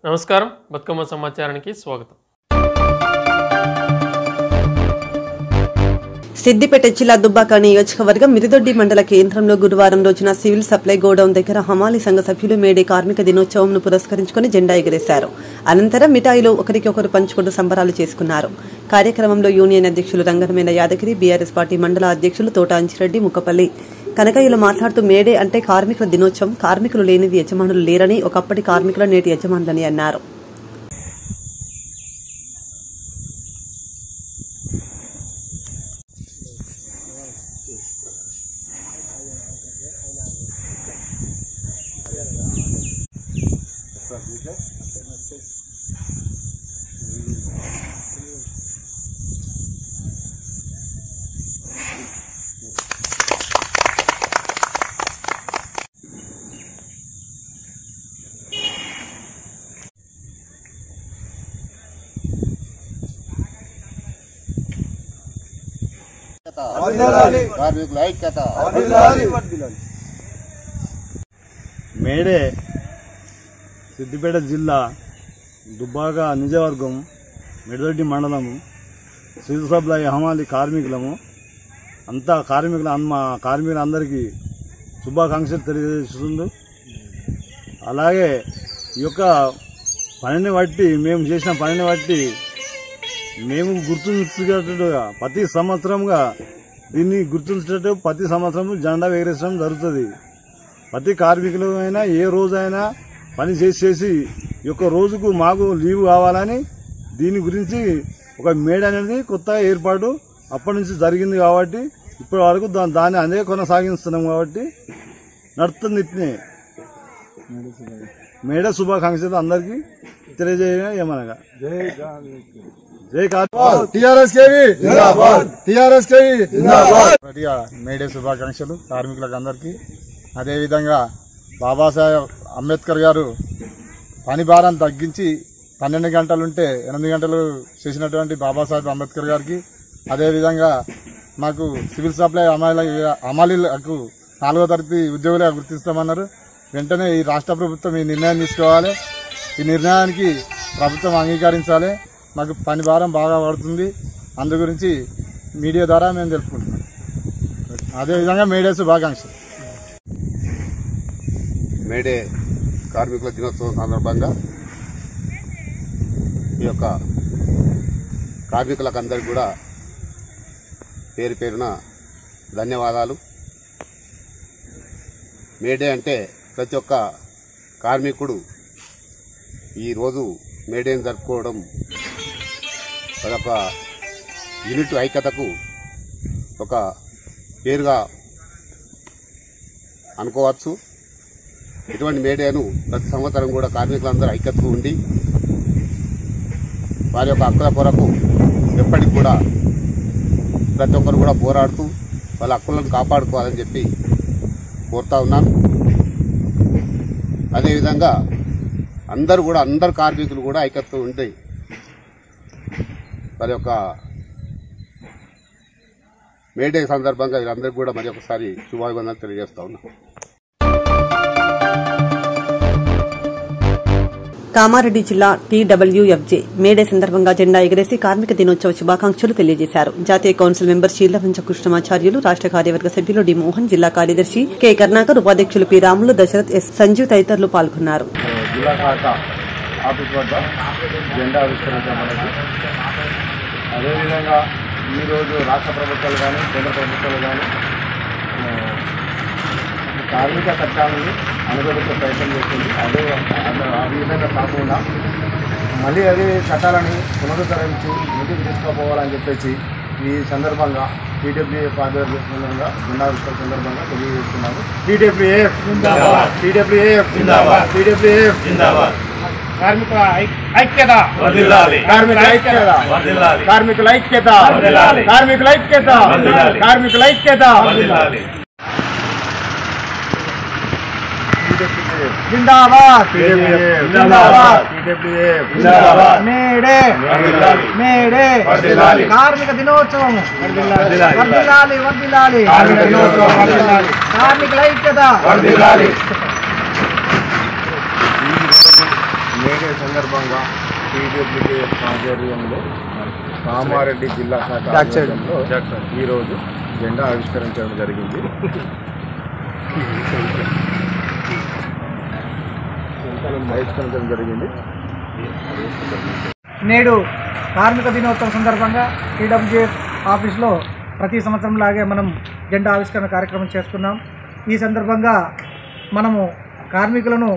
నమస్కారం, బతుకమ్మ సమాచారానికి స్వాగతం. సిద్దిపేట జిల్లా దుబ్బాక నియోజకవర్గం మిరుదొడ్డి మండల కేంద్రంలో గురువారం రోజున సివిల్ సప్లై గోడౌన్ దగ్గర హమాలీ సంఘ సభ్యులు మేడే కార్మిక దినోత్సవంను పురస్కరించుకుని జెండా ఎగరేశారు. అనంతరం మిఠాయిలు ఒకరికొకరు పంచుకుంటూ సంబరాలు చేసుకున్నారు. కార్యక్రమంలో యూనియన్ అధ్యక్షులు రంగనమైన యాదగిరి, బీఆర్ఎస్ పార్టీ మండల అధ్యక్షులు తోట అంచిరెడ్డి, ముక్కపల్లి కనకయ్యలు మాట్లాడుతూ మేడే అంటే కార్మికుల దినోత్సవం, కార్మికులు లేనిది యజమానులు లేరని, ఒకప్పటి కార్మికుల నేటి యజమానులని అన్నారు. మేడే సిద్దిపేట జిల్లా దుబ్బాక నిజవర్గం మిరుదొడ్డి మండలము సివిల్ సప్లై హమాలి కార్మికులము అంతా కార్మికులందరికీ శుభాకాంక్షలు తెలియజేస్తుంది. అలాగే ఈ యొక్క పనిని బట్టి, మేము చేసిన పనిని బట్టి మేము గుర్తుంచుకునేటట్టుగా ప్రతి సంవత్సరంగా దీన్ని గుర్తుంచేటట్టు ప్రతి సంవత్సరం జెండా ఎగరేసడం జరుగుతుంది. ప్రతి కార్మికులమైనా ఏ రోజైనా పని చేసి ఈ యొక్క రోజుకు మాకు లీవ్ కావాలని దీని గురించి ఒక మేడ అనేది కొత్తగా ఏర్పాటు అప్పటి నుంచి జరిగింది కాబట్టి ఇప్పటి వరకు దాన్ని అదే కొనసాగిస్తున్నాం కాబట్టి నడుస్తుంది. ఇట్నే మేడ శుభాకాంక్షలు అందరికీ తెలియజేయడం ఏమనగా మేడే శుభాకాంక్షలు కార్మికులకు అందరికీ. అదేవిధంగా బాబాసాహెబ్ అంబేద్కర్ గారు పని భారం తగ్గించి 12 గంటలుంటే 8 గంటలు చేసినటువంటి బాబాసాహెబ్ అంబేద్కర్ గారికి, అదేవిధంగా మాకు సివిల్ సప్లై హమాలీలకు 4వ తరగతి ఉద్యోగులుగా గుర్తిస్తామన్నారు. వెంటనే ఈ రాష్ట్ర ప్రభుత్వం ఈ నిర్ణయం తీసుకోవాలి. ఈ నిర్ణయానికి ప్రభుత్వం అంగీకరించాలి. మాకు పని భారం బాగా పడుతుంది. అందు గురించి మీడియా ద్వారా మేము తెలుపుకుంటున్నాం. అదేవిధంగా మేడే శుభాకాంక్షలు. మేడే కార్మికుల దినోత్సవం సందర్భంగా ఈ యొక్క కార్మికులకు అందరికీ కూడా పేరు పేరున ధన్యవాదాలు. మేడే అంటే ప్రతి ఒక్క కార్మికుడు ఈరోజు మేడేని జరుపుకోవడం అదొక యూనిట్ ఐక్యతకు ఒక పేరుగా అనుకోవచ్చు. ఇటువంటి మేడేను ప్రతి సంవత్సరం కూడా కార్మికులందరూ ఐక్యతగా ఉండి వారి యొక్క హక్కుల కొరకు ఎప్పటికి కూడా ప్రతి ఒక్కరు కూడా పోరాడుతూ వాళ్ళ హక్కులను కాపాడుకోవాలని చెప్పి కోరుతా ఉన్నాను. అదేవిధంగా అందరు కార్మికులు కూడా ఐక్యతతో ఉండి మరి యొక్క మేడే సందర్భంగా వీళ్ళందరికీ కూడా మరి ఒకసారి శుభాభివందనలు తెలియజేస్తా ఉన్నా. కామారెడ్డి జిల్లా టీడబ్ల్యూఎఫ్జే మేడే సందర్భంగా జెండా ఎగరేసి కార్మిక దినోత్సవ శుభాకాంక్షలు తెలియజేశారు. జాతీయ కౌన్సిల్ మెంబర్ శీలవంచ కృష్ణమాచార్యులు, రాష్ట కార్యవర్గ సభ్యులు డి మోహన్, జిల్లా కార్యదర్శి కె కర్ణాకర్, ఉపాధ్యక్షులు పి రాములు, దశరథ్, ఎస్ సంజీవ్ తదితరులు పాల్గొన్నారు. అదేవిధంగా ఈరోజు రాష్ట్ర ప్రభుత్వాలు కానీ కేంద్ర ప్రభుత్వాలు కానీ కార్మిక చట్టాలను అనుగొలించే ప్రయత్నం చేస్తుంది. ఆ విధంగా కాకుండా మళ్ళీ అదే చట్టాలని పునరుద్ధరించి ముందుకు తీసుకుపోవాలని చెప్పేసి ఈ సందర్భంగా టీడబ్ల్యూఎఫ్ ఆధ్వర్యంగా జెండావిష్కరణ సందర్భంగా తెలియజేస్తున్నాము. టీడబ్ల్యూఎఫ్ కార్మికుల ఐక్యత, కార్మికుల ఐక్యత, కార్మికుల ఐక్యత, కార్మికుల ఐక్యత, కార్మికుల ఐక్యత. జిందాబాద్, మేడే మేడే కార్మిక దినోత్సవం వర్ధిల్లాలి, వర్ధిల్లాలి, కార్మికుల ఐక్యత. మేడే సందర్భంగా టీడబ్ల్యూకేఎఫ్ ఆధ్వర్యంలో కామారెడ్డి జిల్లా శాఖ ఆధ్వర్యంలో ఈరోజు జెండా ఆవిష్కరించడం జరిగింది. నేడు కార్మిక దినోత్సవం సందర్భంగా టీడబ్ల్యూజేఎఫ్ ఆఫీస్లో ప్రతి సంవత్సరం లాగే మనం జెండా ఆవిష్కరణ కార్యక్రమం చేసుకున్నాం. ఈ సందర్భంగా మనము కార్మికులను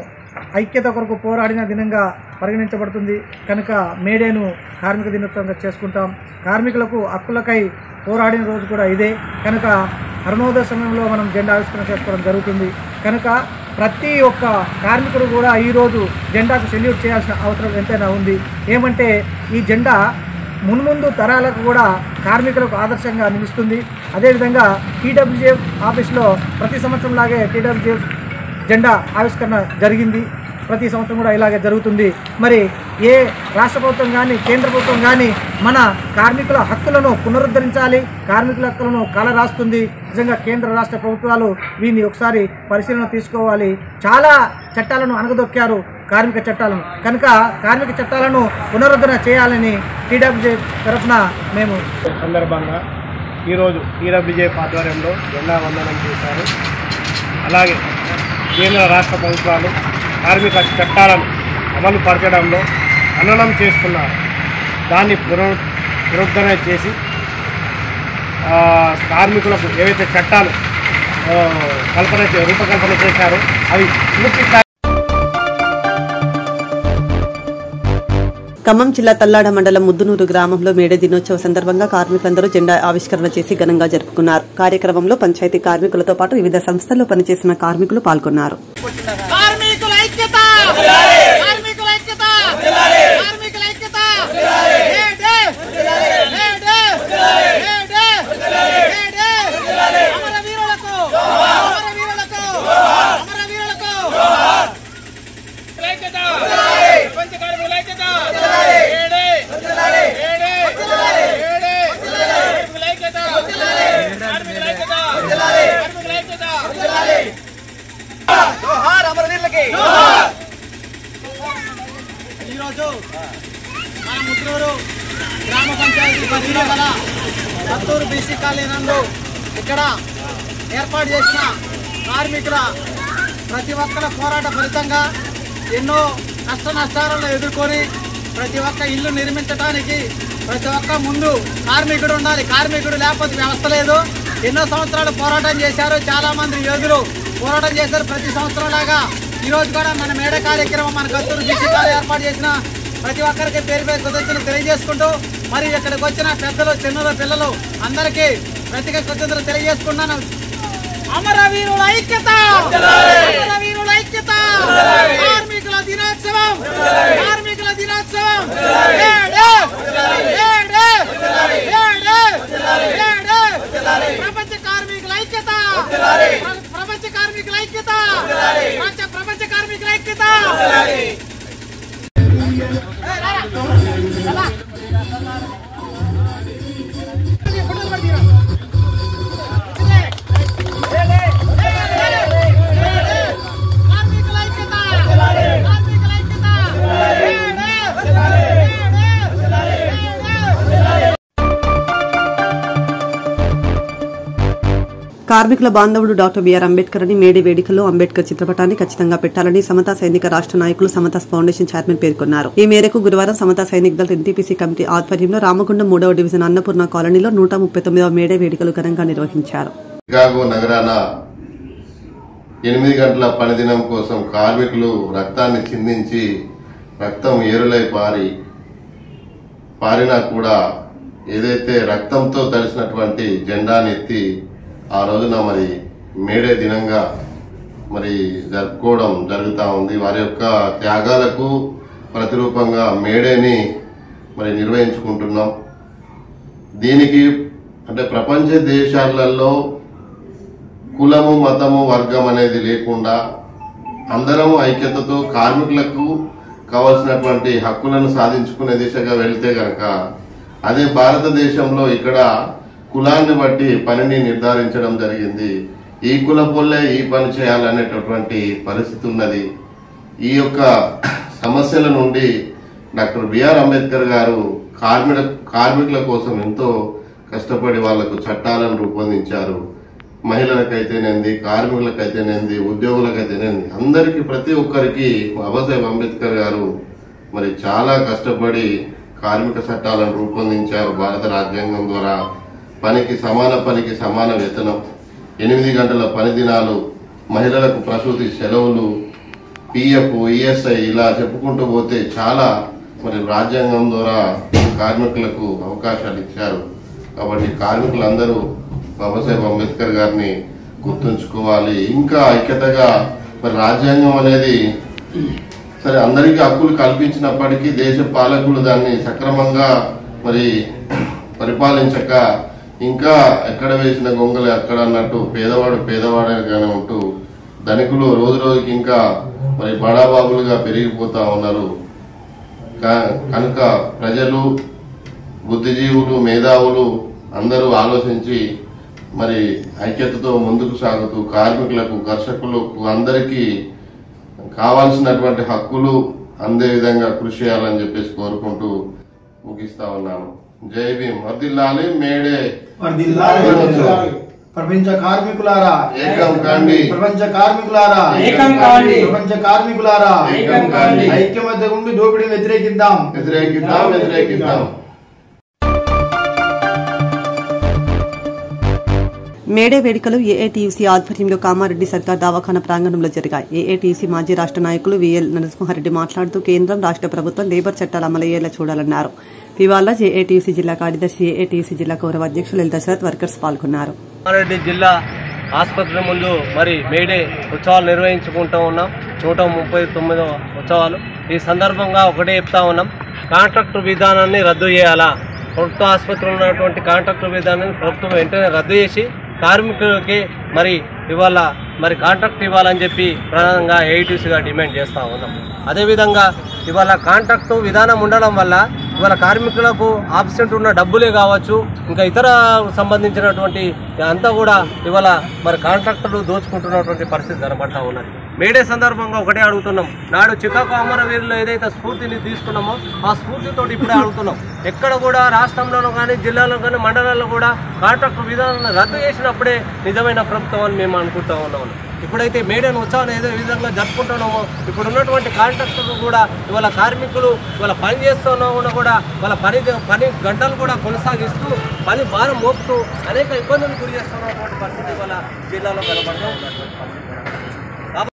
ఐక్యత కొరకు పోరాడిన దినంగా పరిగణించబడుతుంది కనుక మేడేను కార్మిక దినోత్సవంగా చేసుకుంటాం. కార్మికులకు హక్కులకై పోరాడిన రోజు కూడా ఇదే కనుక అరుణోదయ సమయంలో మనం జెండా ఆవిష్కరణ చేసుకోవడం జరుగుతుంది. కనుక ప్రతి ఒక్క కార్మికుడు కూడా ఈరోజు జెండాకు సెల్యూట్ చేయాల్సిన అవసరం ఎంతైనా ఉంది. ఏమంటే ఈ జెండా మున్ముందు తరాలకు కూడా కార్మికులకు ఆదర్శంగా నిలుస్తుంది. అదేవిధంగా టీడబ్ల్యూజేఎఫ్ ఆఫీస్లో ప్రతి సంవత్సరం లాగే టీడబ్ల్యూజేఎఫ్ జెండా ఆవిష్కరణ జరిగింది. ప్రతి సంవత్సరం కూడా ఇలాగే జరుగుతుంది. మరి ఏ రాష్ట్ర ప్రభుత్వం కానీ కేంద్ర ప్రభుత్వం కానీ మన కార్మికుల హక్కులను పునరుద్ధరించాలి, కార్మికుల హక్కులను కాలరాస్తుంది. నిజంగా కేంద్ర రాష్ట్ర ప్రభుత్వాలు వీరిని ఒకసారి పరిశీలన తీసుకోవాలి. చాలా చట్టాలను అణగదొక్కారు, కార్మిక చట్టాలను. కనుక కార్మిక చట్టాలను పునరుద్ధరణ చేయాలని టీడబ్ల్యూజేఎఫ్ తరఫున మేము సందర్భంగా ఈరోజు టీడబ్ల్యూజేఎఫ్ ఆధ్వర్యంలో జెండా వందనం చేశారు. అలాగే కేంద్ర రాష్ట్ర ప్రభుత్వాలు కార్మిక చట్టాలను అమలు పరచడంలో హననం చేస్తున్నారు. దాన్ని పునరుద్ధరణ చేసి కార్మికులకు ఏవైతే చట్టాలు రూపకల్పన చేశారో అవి పూర్తి స్థాయి. ఖమ్మం జిల్లా తల్లాడ మండలం ముద్దునూరు గ్రామంలో మేడే దినోత్సవ సందర్భంగా కార్మికులందరూ జెండా ఆవిష్కరణ చేసి ఘనంగా జరుపుకున్నారు. కార్యక్రమంలో పంచాయతీ కార్మికులతో పాటు వివిధ సంస్థల్లో పనిచేసిన కార్మికులు పాల్గొన్నారు. ఈరోజు మన ముద్రూరు గ్రామ పంచాయతీ పరిధిలో గల సత్తూరు బీసీ కాలనీ నందు ఇక్కడ ఏర్పాటు చేసిన కార్మికుల ప్రతి ఒక్కల పోరాట ఫలితంగా ఎన్నో కష్ట నష్టాలను ఎదుర్కొని ప్రతి ఒక్క ఇల్లు నిర్మించడానికి ప్రతి ఒక్క ముందు కార్మికుడు ఉండాలి. కార్మికుడు లేకపోతే వ్యవస్థ లేదు. ఎన్నో సంవత్సరాలు పోరాటం చేశారు. చాలామంది యోధులు పోరాటం చేశారు. ప్రతి సంవత్సరం లాగా ఈరోజు కూడా మన మేడ కార్యక్రమం మన కత్తూరు బీసీకాలు ఏర్పాటు చేసిన ప్రతి ఒక్కరికి పేరు పేరు కృతజ్ఞతలు తెలియజేసుకుంటూ మరి ఇక్కడికి వచ్చిన పెద్దలు చిన్నలు పిల్లలు అందరికీ ప్రత్యేక కృతజ్ఞతలు తెలియజేసుకున్నాను. అమరవీరుల ఐక్యత, అమరవీరుల ఐక్యత, కార్మికుల దినోత్సవం, కార్మికుల దినోత్సవం. ప్రపంచ కార్మికుల ఐక్యత, ప్రపంచ కార్మికుల ఐక్యత, ప్రపంచ కార్మికుల ఐక్యత. కార్మికుల బాంధవుడు డాక్టర్ బిఆర్ అంబేద్కర్ అని మేడే వేడుకల్లో అంబేద్కర్ చిత్రపటాన్ని ఖచ్చితంగా పెట్టాలని సమతా సైనిక రాష్ట్ర నాయకులు సమతా ఫౌండేషన్ చైర్మన్ పేర్కొన్నారు. ఈ మేరకు గురువారం సమతా సైనిక దళ ఎన్టీపీసీ కమిటీ ఆధ్వర్యంలో రామగుండం 3వ డివిజన్ అన్నపూర్ణ కాలనీలో 139వ మేడే వేడుకలు ఘనంగా నిర్వహించారు. చికాగో నగరాన 8 గంటల పనిదినం కోసం కార్మికులు రక్తాన్ని చిందించి రక్తం ఏరులై పారినా కూడా ఏదైతే రక్తంతో తడిసినటువంటి జెండాని ఎత్తి ఆ రోజున మరి మేడే దినంగా మరి జరుపుకోవడం జరుగుతూ ఉంది. వారి యొక్క త్యాగాలకు ప్రతిరూపంగా మేడేని మరి నిర్వహించుకుంటున్నాం. దీనికి అంటే ప్రపంచ దేశాలలో కులము మతము వర్గం అనేది లేకుండా అందరం ఐక్యతతో కార్మికులకు కావాల్సినటువంటి హక్కులను సాధించుకునే దిశగా వెళ్తే గనక అదే భారతదేశంలో ఇక్కడ కులాన్ని బట్టి పనిని నిర్ధారించడం జరిగింది. ఈ కుల పొల్లే ఈ పని చేయాలనేటటువంటి పరిస్థితి ఉన్నది. ఈ యొక్క సమస్యల నుండి డాక్టర్ బిఆర్ అంబేద్కర్ గారు కార్మికుల కోసం ఎంతో కష్టపడి వాళ్లకు చట్టాలను రూపొందించారు. మహిళలకైతేనేంది, కార్మికులకైతేనేంది, ఉద్యోగులకైతేనేంది, అందరికీ ప్రతి ఒక్కరికి బాబాసాహెబ్ అంబేద్కర్ గారు మరి చాలా కష్టపడి కార్మిక చట్టాలను రూపొందించారు. భారత రాజ్యాంగం ద్వారా పనికి సమాన వేతనం, 8 గంటల పని దినాలు, మహిళలకు ప్రసూతి సెలవులు, పిఎఫ్, ఈఎస్ఐ ఇలా చెప్పుకుంటూ పోతే చాలా మరి రాజ్యాంగం ద్వారా కార్మికులకు అవకాశాలు ఇచ్చారు. కాబట్టి కార్మికులందరూ బాబాసాహెబ్ అంబేద్కర్ గారిని గుర్తుంచుకోవాలి. ఇంకా ఐక్యతగా మరి రాజ్యాంగం అనేది సరే అందరికీ హక్కులు కల్పించినప్పటికీ దేశ పాలకులు దాన్ని సక్రమంగా మరి పరిపాలించక ఇంకా ఎక్కడ వేసిన గొంగలు ఎక్కడ అన్నట్టు పేదవాడగానే ఉంటూ ధనికులు రోజు రోజుకి ఇంకా మరి బడాబాబులుగా పెరిగిపోతా ఉన్నారు. కనుక ప్రజలు, బుద్ధిజీవులు, మేధావులు అందరూ ఆలోచించి మరి ఐక్యతతో ముందుకు సాగుతూ కార్మికులకు, కర్షకులకు అందరికీ కావాల్సినటువంటి హక్కులు అందే విధంగా కృషి చేయాలని చెప్పేసి కోరుకుంటూ ముగిస్తా ఉన్నాను. జై భీమ్. వర్ధిల్లాలి మేడే. ప్రపంచ కార్మికులారా ఏకం కాండి. ప్రపంచ కార్మికులారా ఏకం కాండి. ప్రపంచ కార్మికులారా ఏకం కాండి. ఐక్యమత్య ఉండి దోపిడీని వ్యతిరేకిద్దాం. మేడే వేడుకలు ఏఐటీయూసీ ఆధ్వర్యంలో కామారెడ్డి సర్కార్ దవాఖానా ప్రాంగణంలో జరిగాయి. ఏఐటీయూసీ మాజీ రాష్ట్ర నాయకులు వీఎల్ నరసింహారెడ్డి మాట్లాడుతూ కేంద్రం, రాష్ట్ర ప్రభుత్వం లేబర్ చట్టాలు అమలయ్యేలా చూడాలన్నారు. ఇవాళ ఏఐటీయూసీ జిల్లా కార్యదర్శి, ఏఐటీయూసీ జిల్లా గౌరవ అధ్యక్షులు దశరథ్, వర్కర్స్ పాల్గొన్నారు. కామారెడ్డి జిల్లా ఆసుపత్రి ముందు మరి మేడే ఉత్సవాలు నిర్వహించుకుంటూ ఉన్నాం. 139వ ఉత్సవాలు. ఈ సందర్భంగా ఒకటే చెప్తా ఉన్నాం, కాంట్రాక్టు విధానాన్ని రద్దు చేయాలా. ప్రభుత్వ ఆసుపత్రిలో ఉన్నటువంటి కాంట్రాక్టు విధానాన్ని ప్రభుత్వం వెంటనే రద్దు చేసి కార్మికులకి మరి ఇవాళ మరి కాంట్రాక్ట్ ఇవ్వాలని చెప్పి ప్రధానంగా ఏఐటీసీగా డిమాండ్ చేస్తూ ఉన్నాం. అదేవిధంగా ఇవాళ కాంట్రాక్టు విధానం ఉండడం వల్ల ఇవాళ కార్మికులకు ఆబ్సెంట్ ఉన్న డబ్బులే కావచ్చు, ఇంకా ఇతర సంబంధించినటువంటి అంతా కూడా ఇవాళ మరి కాంట్రాక్టర్లు దోచుకుంటున్నటువంటి పరిస్థితి కనబడతా ఉన్నది. మేడే సందర్భంగా ఒకటే అడుగుతున్నాం, నాడు చికాగో అమరవీరులు ఏదైతే స్ఫూర్తిని తీసుకున్నామో ఆ స్ఫూర్తితో ఇప్పుడే అడుగుతున్నాం, ఎక్కడ కూడా రాష్ట్రంలోనూ కానీ, జిల్లాలో కానీ, మండలాల్లో కూడా కాంట్రాక్టు విధానాన్ని రద్దు చేసినప్పుడే నిజమైన ప్రభుత్వం అని మేము అనుకుంటా ఉన్నాము. ఇప్పుడైతే మేడేను ఉత్సవాన్ని ఏదో విధంగా జరుపుకుంటున్నామో ఇప్పుడు ఉన్నటువంటి కాంట్రాక్టర్లు కూడా ఇవాళ కార్మికులు ఇవాళ పని చేస్తున్నా కూడా వాళ్ళ పని గంటలు కూడా కొనసాగిస్తూ పని భారం మోపుతూ అనేక ఇబ్బందులు గురి చేస్తున్నటువంటి పరిస్థితి ఇవాళ జిల్లాలో కనబడుతూ ఉన్నటువంటి పరిస్థితి.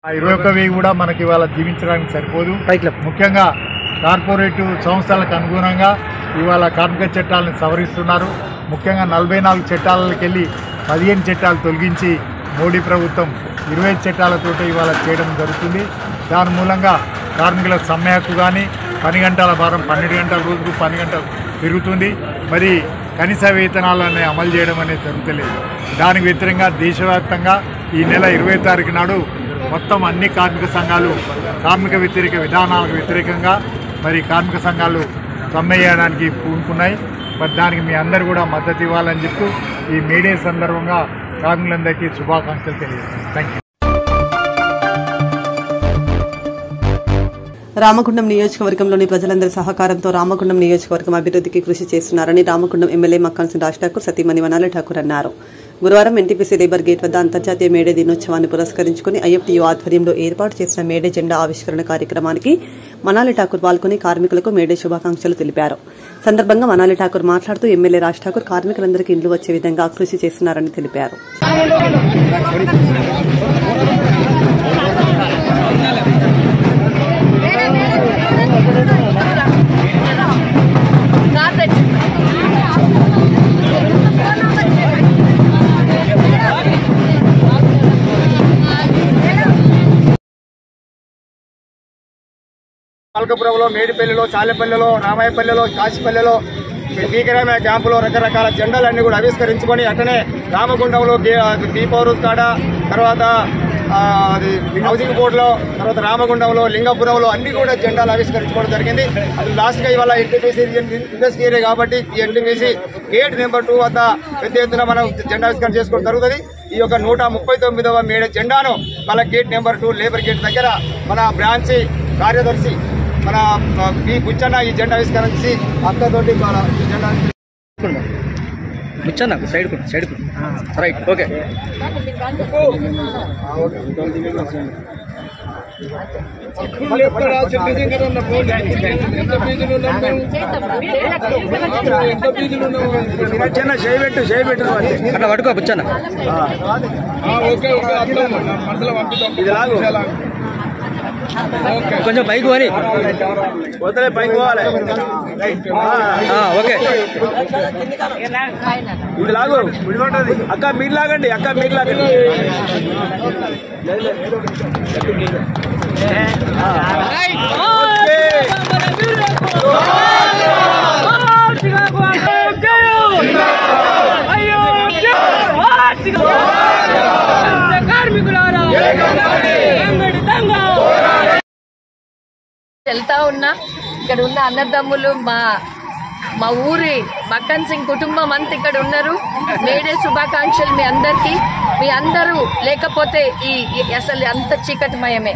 21,000 కూడా మనకి ఇవాళ జీవించడానికి సరిపోదు. ముఖ్యంగా కార్పొరేటివ్ సంస్థలకు అనుగుణంగా ఇవాళ కార్మిక చట్టాలను సవరిస్తున్నారు. ముఖ్యంగా 44 చట్టాలకు వెళ్ళి 15 చట్టాలు తొలగించి మోడీ ప్రభుత్వం 25 చట్టాలతో ఇవాళ చేయడం జరుగుతుంది. దాని మూలంగా కార్మికుల సమ్మె హక్కు కానీ, పని గంటల భారం 12 గంటల రోజుకు 10 గంటలు పెరుగుతుంది. మరి కనీస వేతనాలను అమలు చేయడం అనేది జరుగుతలేదు. దానికి వ్యతిరేకంగా దేశవ్యాప్తంగా ఈ నెల 20వ తారీఖు నాడు మొత్తం అన్ని కార్మిక సంఘాలు కార్మిక వ్యతిరేక విధానాలకు వ్యతిరేకంగా మరి కార్మిక సంఘాలు సమ్మె చేయడానికి పూనుకున్నాయి. మరి దానికి మీ అందరూ కూడా మద్దతు ఇవ్వాలని చెప్తూ ఈ మేడే సందర్భంగా కార్మికులందరికీ శుభాకాంక్షలు తెలియజేస్తాను. Thank you. రామగుండం నియోజకవర్గంలోని ప్రజలందరి సహకారంతో రామగుండం నియోజకవర్గం అభివృద్ధికి కృషి చేస్తున్నారని రామగుండం ఎమ్మెల్యే మక్కాన్సిన్ రాజ్ ఠాకూర్ సతీమణి వనాలి ఠాకూర్ అన్నారు. గురువారం ఎన్టీపీసీ లేబర్ గేట్ వద్ద అంతర్జాతీయ మేడే దినోత్సవాన్ని పురస్కరించుకుని ఐఎఫ్టీయూ ఆధ్వర్యంలో ఏర్పాటు చేసిన మేడే జెండా ఆవిష్కరణ కార్యక్రమానికి మనాలి ఠాకూర్ పాల్గొని కార్మికులకు మేడే శుభాకాంక్షలు తెలిపారు. సందర్భంగా మనాలి ఠాకూర్ మాట్లాడుతూ ఎమ్మెల్యే రాజ్ ఠాకూర్ కార్మికులందరికీ ఇండ్లు వచ్చే విధంగా కృషి చేస్తున్నారని తెలిపారు. మల్కపురంలో, మేడిపల్లిలో, చాలేపల్లిలో, రామాయపల్లిలో, కాశీపల్లిలో, పీకరామ క్యాంపులో రకరకాల జెండాలన్నీ కూడా ఆవిష్కరించుకొని అట్లనే రామగుండంలో దీపవరు కాడ, తర్వాత అది హౌసింగ్ బోర్డులో, తర్వాత రామగుండంలో, లింగపురంలో అన్ని కూడా జెండాలు ఆవిష్కరించుకోవడం జరిగింది. అది లాస్ట్గా ఇవాళ ఎన్టీపీసీ ఇండస్ట్రీ ఏరియా కాబట్టి ఈ ఎన్టీపీసీ గేట్ నెంబర్ 2 వద్ద పెద్ద ఎత్తున మనం జెండా ఆవిష్కరణ చేసుకోవడం జరుగుతుంది. ఈ యొక్క 139వ మేడే జెండాను మన గేట్ నెంబర్ 2 లేబర్ గేట్ దగ్గర మన బ్రాంచ్ కార్యదర్శి మన పి బుచ్చన్న ఈ జెండా ఆవిష్కరించి అక్కతోటి ఈ జెండా సైడ్ రైట్ ఓకే అట్లా పట్టుకో బుచ్చన్న ఇది లాగు కొంచెం పైకి పోని వదిలే పైకి పోవాలి ఓకే ఇది లాగు అక్క మీరు లాగండి వెళ్తా ఉన్నా ఇక్కడ ఉన్న అన్నదమ్ములు మా ఊరి మక్కన్ సింగ్ కుటుంబం అంతా ఇక్కడ ఉన్నారు. మేడే శుభాకాంక్షలు మీ అందరికీ. మీ అందరూ లేకపోతే అసలు అంత చీకటిమయమే.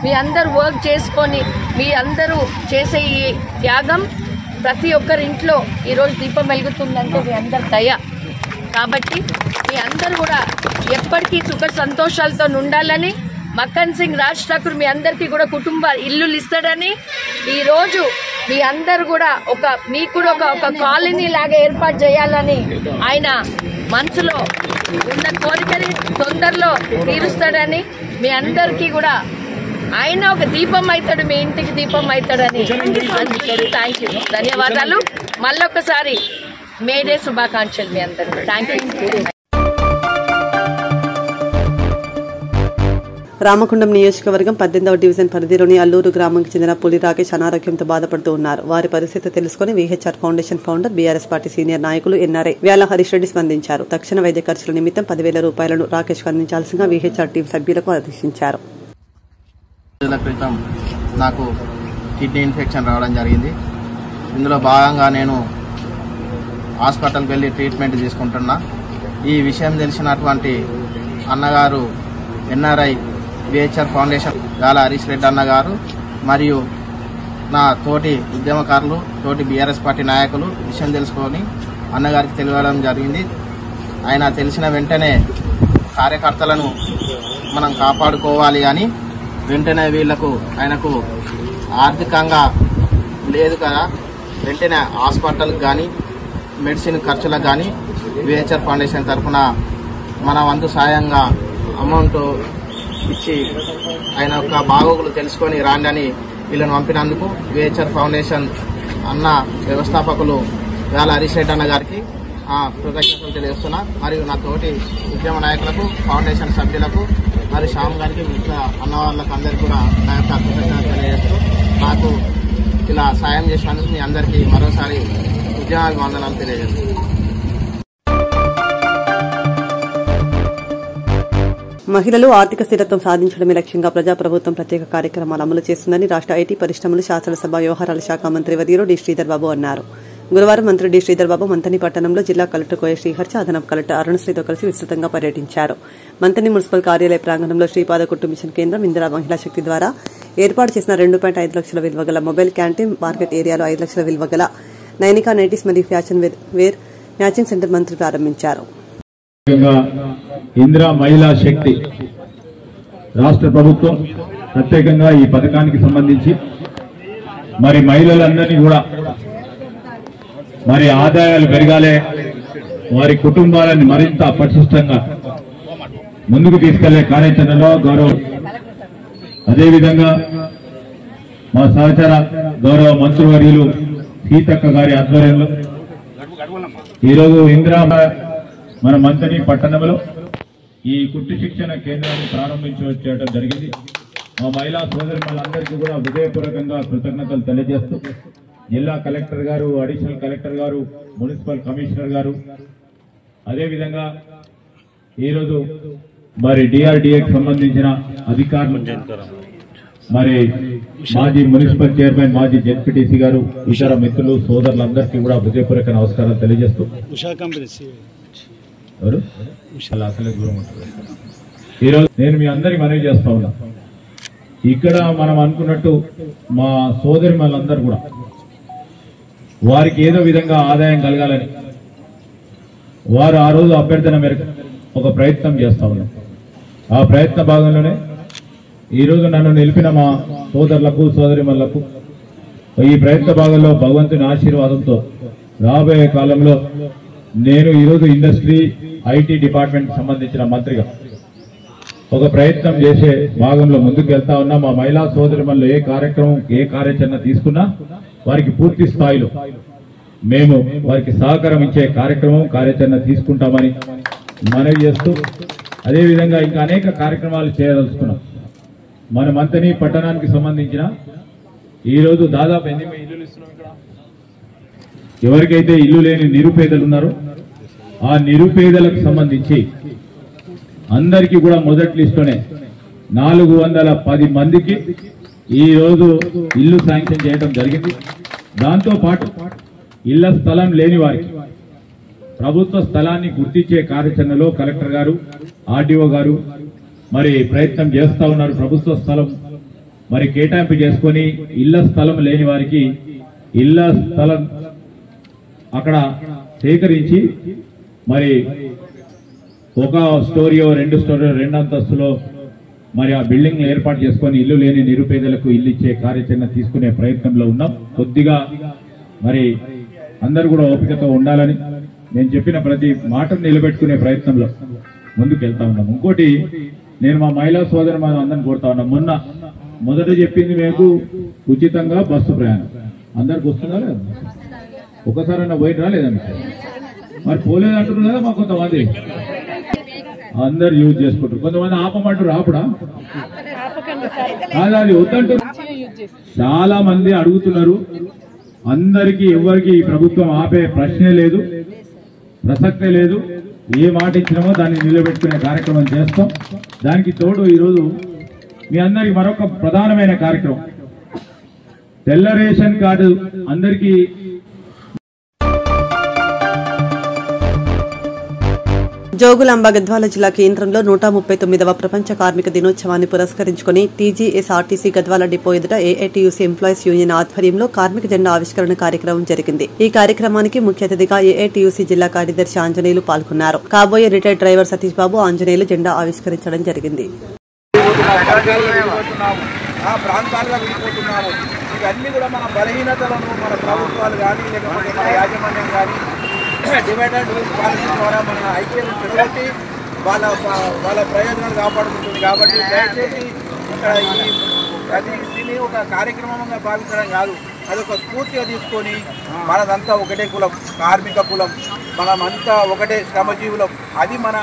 మీ అందరూ వర్క్ చేసుకొని మీ అందరూ చేసే ఈ త్యాగం ప్రతి ఒక్కరి ఇంట్లో ఈరోజు దీపం వెలుగుతుందంటే మీ అందరి దయ. కాబట్టి మీ అందరూ కూడా ఎప్పటికీ సుఖ సంతోషాలతో ఉండాలని, మక్కన్ సింగ్ రాజ్ ఠాకూర్ మీ అందరికీ కూడా కుటుంబ ఇల్లులు ఇస్తాడని, ఈరోజు మీ అందరు కూడా మీకు కూడా ఒక కాలనీ లాగా ఏర్పాటు చేయాలని ఆయన మనసులో ఉన్న కోరికని తొందరలో తీరుస్తాడని, మీ అందరికీ కూడా ఆయన ఒక దీపం అవుతాడు, మీ ఇంటికి దీపం అవుతాడని థ్యాంక్ యూ, ధన్యవాదాలు. మళ్ళొకసారి మేడే శుభాకాంక్షలు మీ అందరికీ. Thank you. రామకుండం నియోజకవర్గం 18వ డివిజన్ పరిధిలోని అల్లూరు గ్రామానికి చెందిన పులి రాకేష్ అనారోగ్యంతో బాధపడుతూ ఉన్నారు. వారి పరిస్థితి తెలుసుకుని VHR foundation founder, BRS party senior నాయకులు ఎన్ఆర్ఐ వ్యాల హరీష్ రెడ్డి స్పందించారు. తక్షణ వైద్య ఖర్చుల నిమిత్తం 10,000 రూపాయలను రాకేష్ కు అందించాల్సిందిగా విహెచ్ఆర్ టీం సభ్యులకు ఆదేశించారు. క్రితం నాకు కిడ్నీ ఇన్ఫెక్షన్ రావడం జరిగింది. ఇందులో భాగంగా నేను హాస్పిటల్కి వెళ్ళి ట్రీట్మెంట్ తీసుకుంటున్నా. ఈ విషయం తెలిసినటువంటి అన్నగారు ఎన్ఆర్ఐ విహెచ్ఆర్ ఫౌండేషన్ గాల హరీష్ రెడ్డి అన్న గారు మరియు నా తోటి ఉద్యమకారులు, తోటి బీఆర్ఎస్ పార్టీ నాయకులు విషయం తెలుసుకొని అన్నగారికి తెలియడం జరిగింది. ఆయన తెలిసిన వెంటనే కార్యకర్తలను మనం కాపాడుకోవాలి అని వెంటనే ఆయనకు ఆర్థికంగా లేదు కదా, వెంటనే హాస్పిటల్కి కానీ మెడిసిన్ ఖర్చులకు కానీ విహెచ్ఆర్ ఫౌండేషన్ తరఫున మన వంతు సాయంగా అమౌంట్ ఇచ్చి ఆయన యొక్క బాగోగులు తెలుసుకొని రాండి అని వీళ్ళని పంపినందుకు విహెచ్ఆర్ ఫౌండేషన్ అన్న వ్యవస్థాపకులు వేళ హరీష్ రెడ్డి అన్న గారికి కృతజ్ఞతలు తెలియజేస్తున్నా. మరియు నా తోటి ఉద్యమ నాయకులకు, ఫౌండేషన్ సభ్యులకు, మరియు శ్యామ్ గారికి, మిగతా అన్న వాళ్ళకి అందరికీ కూడా నా యొక్క కృతజ్ఞతలు తెలియజేస్తూ నాకు ఇలా సాయం చేసినందుకు మీ అందరికీ మరోసారి ఉద్యమాభివందనాలు తెలియజేస్తున్నాను. మహిళలు ఆర్థిక స్థిరత్వం సాధించడమే లక్ష్యంగా ప్రజాప్రభుత్వం ప్రత్యేక కార్యక్రమాలు అమలు చేస్తుందని రాష్ట్ర ఐటీ పరిశ్రమలు శాసనసభ వ్యవహారాల శాఖ మంత్రి వర్యులు డి శ్రీధర్ బాబు అన్నారు. గురువారం మంత్రి డి శ్రీధర్ బాబు మంతని పట్టణంలో జిల్లా కలెక్టర్ కోయ శ్రీహర్ష, అదనపు కలెక్టర్ అరుణశ్రీతో కలిసి విస్తృతంగా పర్యటించారు. మంతని మున్సిపల్ కార్యాలయ ప్రాంగణంలో శ్రీపాద కుట్టు మిషన్ కేంద్రం, ఇందిరా మహిళా శక్తి ద్వారా ఏర్పాటు చేసిన 2.5 లక్షల విలువ గల మొబైల్ క్యాంటీన్, మార్కెట్ ఏరియాలో 5 లక్షల విలువ గల నైనికా నైటీస్ మరియు ఫ్యాషన్ వేర్ మ్యాచింగ్ సెంటర్ మంత్రి ప్రారంభించారు. ఇందిరా మహిళా శక్తి రాష్ట్ర ప్రభుత్వం ప్రత్యేకంగా ఈ పథకానికి సంబంధించి మరి మహిళలందరినీ కూడా మరి ఆదాయాలు పెరగాలే, వారి కుటుంబాలను మరింత పటిష్టంగా ముందుకు తీసుకెళ్లే కార్యాచరణలో గౌరవం, అదేవిధంగా మా సహచర గౌరవ మంత్రివర్యులు సీతక్క గారి ఆధ్వర్యంలో ఈరోజు ఇందిరా మన మంతని పట్టణంలో ఈ కుట్టు శిక్షణ కేంద్రాన్ని ప్రారంభించడం జరిగింది. మా మహిళా సోదరులందరికీ కూడా హృదయపూర్వకంగా కృతజ్ఞతలు తెలియజేస్తూ జిల్లా కలెక్టర్ గారు, అడిషనల్ కలెక్టర్ గారు, మున్సిపల్ కమిషనర్ గారు, అదేవిధంగా ఈరోజు మరి డిఆర్డీఏకి సంబంధించిన అధికారులు, మరి మాజీ మున్సిపల్ చైర్మన్, మాజీ జెడ్పీటీసీ గారు, ఇతర మిత్రులు, సోదరులందరికీ కూడా హృదయపూర్వక నమస్కారాలు తెలియజేస్తూ ఎవరు అలా అసలే దూరం ఉంటుంది. ఈరోజు నేను మీ అందరికి మనవి చేస్తా ఉన్నా, ఇక్కడ మనం అనుకున్నట్టు మా సోదరి వాళ్ళందరూ కూడా వారికి ఏదో విధంగా ఆదాయం కలగాలని వారు ఆ రోజు అభ్యర్థన మేరకు ఒక ప్రయత్నం చేస్తా ఉన్నాం. ఆ ప్రయత్న భాగంలోనే ఈరోజు నన్ను నిలిపిన మా సోదరులకు సోదరిమణులకు ఈ ప్రయత్న భాగంలో భగవంతుని ఆశీర్వాదంతో రాబోయే కాలంలో నేను ఈరోజు ఇండస్ట్రీ ఐటీ డిపార్ట్మెంట్ సంబంధించిన మంత్రిగా ఒక ప్రయత్నం చేసే భాగంలో ముందుకు వెళ్తా ఉన్నా. మా మహిళా సోదరిమణులు ఏ కార్యక్రమం ఏ కార్యాచరణ తీసుకున్నా వారికి పూర్తి స్థాయిలో మేము వారికి సహకారం ఇచ్చే కార్యక్రమం కార్యాచరణ తీసుకుంటామని మనవి చేస్తూ, అదేవిధంగా ఇంకా అనేక కార్యక్రమాలు చేయదలుచుకున్నాం. మన మంతని పట్టణానికి సంబంధించిన ఈరోజు దాదాపు 8 ఇల్లులు ఇస్తున్నాం. ఇక్కడ ఎవరికైతే ఇల్లు లేని నిరుపేదలు ఉన్నారో ఆ నిరుపేదలకు సంబంధించి అందరికీ కూడా మొదటి లిస్టులోనే 410 మందికి ఈ రోజు ఇల్లు శాంక్షన్ చేయడం జరిగింది. దాంతో పాటు ఇళ్ల స్థలం లేని వారికి ప్రభుత్వ స్థలాన్ని గుర్తించే కార్యాచరణలో కలెక్టర్ గారు ఆర్డీఓ గారు మరి ప్రయత్నం చేస్తా ఉన్నారు. ప్రభుత్వ స్థలం మరి కేటాయింపు చేసుకొని ఇళ్ల స్థలం లేని వారికి ఇళ్ల స్థలం అక్కడ సేకరించి మరి ఒక స్టోరీయో 2 స్టోరీయో 2 అంతస్తులో మరి ఆ బిల్డింగ్ ఏర్పాటు చేసుకొని ఇల్లు లేని నిరుపేదలకు ఇల్లు ఇచ్చే కార్యాచరణ తీసుకునే ప్రయత్నంలో ఉన్నాం. కొద్దిగా మరి అందరూ కూడా ఓపికతో ఉండాలని నేను చెప్పిన ప్రతి మాటను నిలబెట్టుకునే ప్రయత్నంలో ముందుకు వెళ్తా ఉన్నాం. ఇంకోటి నేను మా మహిళా సోదరు మనం అందరిని కోరుతా ఉన్నాం. మొదట చెప్పింది మీకు ఉచితంగా బస్సు ప్రయాణం అందరికి వస్తుందా లేదా? ఒకసారైనా పోయి రాలేదండి, మరి పోలేదు అంటున్నారు కదా. మా కొంతమంది అందరు యూజ్ చేసుకుంటారు, కొంతమంది ఆపమంటారు. ఆపడా కాదు, అది వద్దంటారు. చాలా మంది అడుగుతున్నారు. అందరికీ ఎవరికి ఈ ప్రభుత్వం ఆపే ప్రశ్నే లేదు, ప్రసక్తే లేదు. ఏ మాట ఇచ్చినామో దాన్ని నిలబెట్టుకునే కార్యక్రమం చేస్తాం. దానికి తోడు ఈరోజు మీ అందరికి మరొక ప్రధానమైన కార్యక్రమం, తెల్ల రేషన్ కార్డు అందరికీ. జోగులాంబ గద్వాల జిల్లా కేంద్రంలో 139వ ప్రపంచ కార్మిక దినోత్సవాన్ని పురస్కరించుకుని టీజీఎస్ఆర్టీసీ గద్వాల డిపో ఎదుట ఏఐటీయూసీ ఎంప్లాయీస్ యూనియన్ ఆధ్వర్యంలో కార్మిక జెండా ఆవిష్కరణ కార్యక్రమం జరిగింది. ఈ కార్యక్రమానికి ముఖ్య అతిథిగా ఏఐటీయూసీ జిల్లా కార్యదర్శి ఆంజనేయులు పాల్గొన్నారు. కాబోయే రిటైర్డ్ డ్రైవర్ సతీష్ బాబు ఆంజనేయులు జెండా ఆవిష్కరించడం జరిగింది. ఇవన్నీ కూడా మన బలహీనతలను మన ప్రభుత్వాలు కానీ లేకపోతే మన యాజమాన్యం కానీ డివైడెడ్ పాలసీ ద్వారా మన ఐక్యతను చెడగొట్టి వాళ్ళ ప్రయోజనాలు కాపాడుకుంటుంది. కాబట్టి దయచేసి ఇక్కడ దీన్ని ఒక కార్యక్రమంగా భావించడం కాదు, అదొక స్ఫూర్తిగా తీసుకొని మనదంతా ఒకటే కులం, కార్మిక కులం, మనమంతా ఒకటే శ్రమజీవులం, అది మన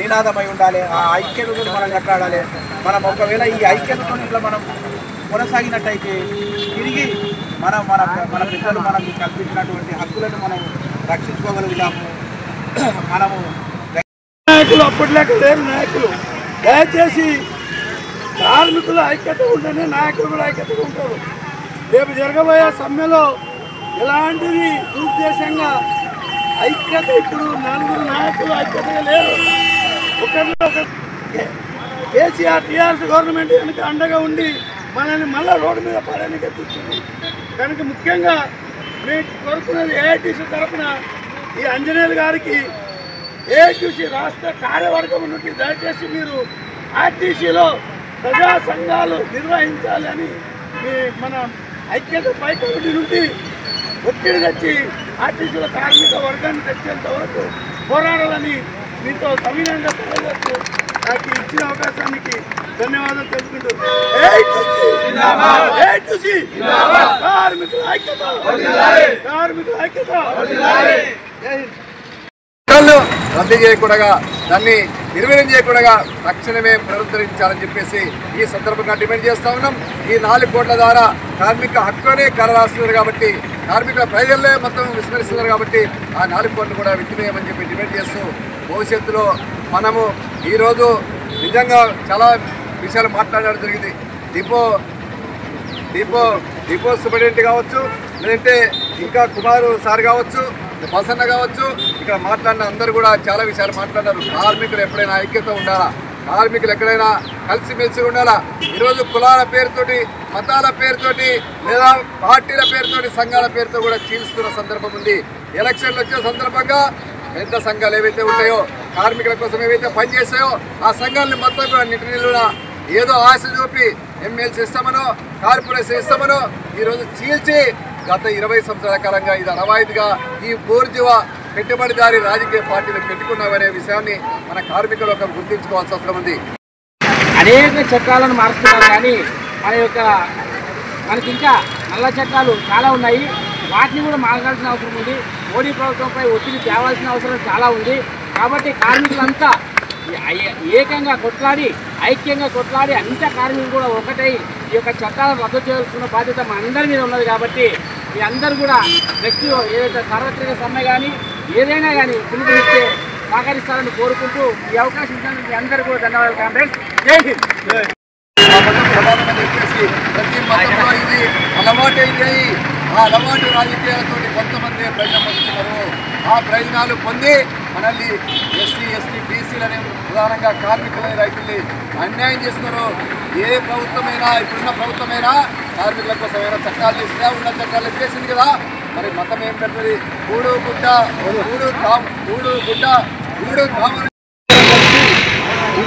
నినాదమై ఉండాలి. ఆ ఐక్యతతో మనం కట్టాడాలి. మనం ఒకవేళ ఈ ఐక్యతతో ఇట్లా మనం కొనసాగినట్టయితే తిరిగి మన మన మన పిల్లలు మనకు కల్పించినటువంటి హక్కులను మనం రక్షించుకోగలుగుతాము. మనము నాయకులు అప్పట్లేక లేరు నాయకులు. దయచేసి కార్మికుల ఐక్యత ఉంటేనే నాయకులు కూడా ఐక్యతగా ఉంటారు. రేపు జరగబోయే సమ్మెలో ఎలాంటిది దురుద్దేశంగా ఐక్యత, ఇప్పుడు 4 నాయకులు ఐక్యతగా లేరు. ఒకరిలో కేసీఆర్ టీఆర్ఎస్ గవర్నమెంట్ కనుక అండగా ఉండి మనల్ని మళ్ళీ రోడ్డు మీద పడడానికి చూస్తుంది. కనుక ముఖ్యంగా మీకు కోరుకున్నది ఏఐటీసీ తరఫున ఈ ఆంజనేయులు గారికి, ఏఐటీసీ రాష్ట్ర కార్యవర్గం నుండి దయచేసి మీరు ఆర్టీసీలో ప్రజా సంఘాలు నిర్వహించాలి అని మన ఐక్యత పైకమిటీ నుండి ఒత్తిడి తెచ్చి ఆర్టీసీలో కార్మిక వర్గాన్ని తెచ్చేంత వరకు పోరాడాలని మీతో సవినయంగా తెలియజేస్తూ నాకు ఇచ్చిన అవకాశానికి ధన్యవాదాలు తెలుపుకుంటూ కార్మికుల ఐక్యత, కార్మికుల ఐక్యత. రద్దు చేయకుండా దాన్ని నిర్వీర్యం చేయకుండా తక్షణమే పునరుద్ధరించాలని చెప్పేసి ఈ సందర్భంగా డిమాండ్ చేస్తా ఉన్నాం. ఈ 4 కోట్ల ద్వారా కార్మిక హక్కునే కలరాస్తున్నారు కాబట్టి, కార్మికుల ప్రజలే మొత్తం విస్మరిస్తున్నారు కాబట్టి ఆ 4 కోట్లు కూడా విత్తివేయమని చెప్పి డిమాండ్ చేస్తూ భవిష్యత్తులో మనము ఈరోజు నిజంగా చాలా విషయాలు మాట్లాడడం జరిగింది. డిపో సూపరింటెండెంట్ కావచ్చు, లేదంటే ఇంకా కుమారు సార్ కావచ్చు, ప్రసన్న కావచ్చు, ఇక్కడ మాట్లాడిన అందరూ కూడా చాలా విషయాలు మాట్లాడారు. కార్మికులు ఎప్పుడైనా ఐక్యత ఉండాలా, కార్మికులు ఎక్కడైనా కలిసిమెలిసి ఉండాలా. ఈరోజు కులాల పేరుతోటి, మతాల పేరుతోటి, లేదా పార్టీల పేరుతోటి, సంఘాల పేరుతో కూడా చీల్స్తున్న సందర్భం ఉంది. ఎలక్షన్లు వచ్చే సందర్భంగా పెద్ద సంఘాలు ఏవైతే ఉంటాయో, కార్మికుల కోసం ఏవైతే పనిచేస్తాయో ఆ సంఘాలని మొత్తం కూడా నిటినిలుగా ఏదో ఆశ చూపి ఎమ్మెల్సీ ఇస్తామనో కార్పొరేషన్ ఇస్తామనో ఈరోజు చీల్చి గత 20 సంవత్సరాల కాలంగా ఇది అనవాయితీగా ఈ బోర్జువ పెట్టుబడిదారి రాజకీయ పార్టీలు పెట్టుకున్నామనే విషయాన్ని మన కార్మికులు ఒక గుర్తించుకోవాల్సిన అవసరం ఉంది. అనేక చట్టాలను మారుస్తున్నారు, కానీ మనకి ఇంకా నల్ల చట్టాలు చాలా ఉన్నాయి. వాటిని కూడా మార్చాల్సిన అవసరం ఉంది. మోడీ ప్రభుత్వంపై ఒత్తిడి తేవాల్సిన అవసరం చాలా ఉంది. కాబట్టి కార్మికులంతా ఏకంగా కొట్లాడి, ఐక్యంగా కొట్లాడి, అంత కార్మికులు కూడా ఒకటై ఈ యొక్క చట్టాలను రద్దు చేయాల్సిన బాధ్యత మా అందరి మీద ఉన్నది. కాబట్టి మీ అందరూ కూడా నెక్స్ట్ ఏదైతే సార్వత్రిక సమ్మె కానీ ఏదైనా కానీ పిలుపునిస్తే సహకరిస్తారని కోరుకుంటూ ఈ అవకాశం ఇచ్చినందుకు మీ అందరూ కూడా ధన్యవాదాలు. కాంగ్రెస్ జై హింద్. ప్రతి మతంలో ఇది అలవాటు అయిపోయి ఆ అలవాటు రాజకీయాలతో కొంతమంది ప్రజలు పొందుతున్నారు. ఆ ప్రయోజనాలు పొంది మనల్ని ఎస్సీ, ఎస్టీ, బీసీలని ప్రధానంగా కార్మికులని, రైతుల్ని అన్యాయం చేస్తున్నారు. ఏ ప్రభుత్వమైనా, ఇప్పుడున్న ప్రభుత్వమైనా కార్మికుల కోసమైనా చట్టాలు చేసినా, ఉన్న చట్టాలు చేసింది కదా. మరి మతం ఏం పెడుతుంది? గూడు గుడ్డ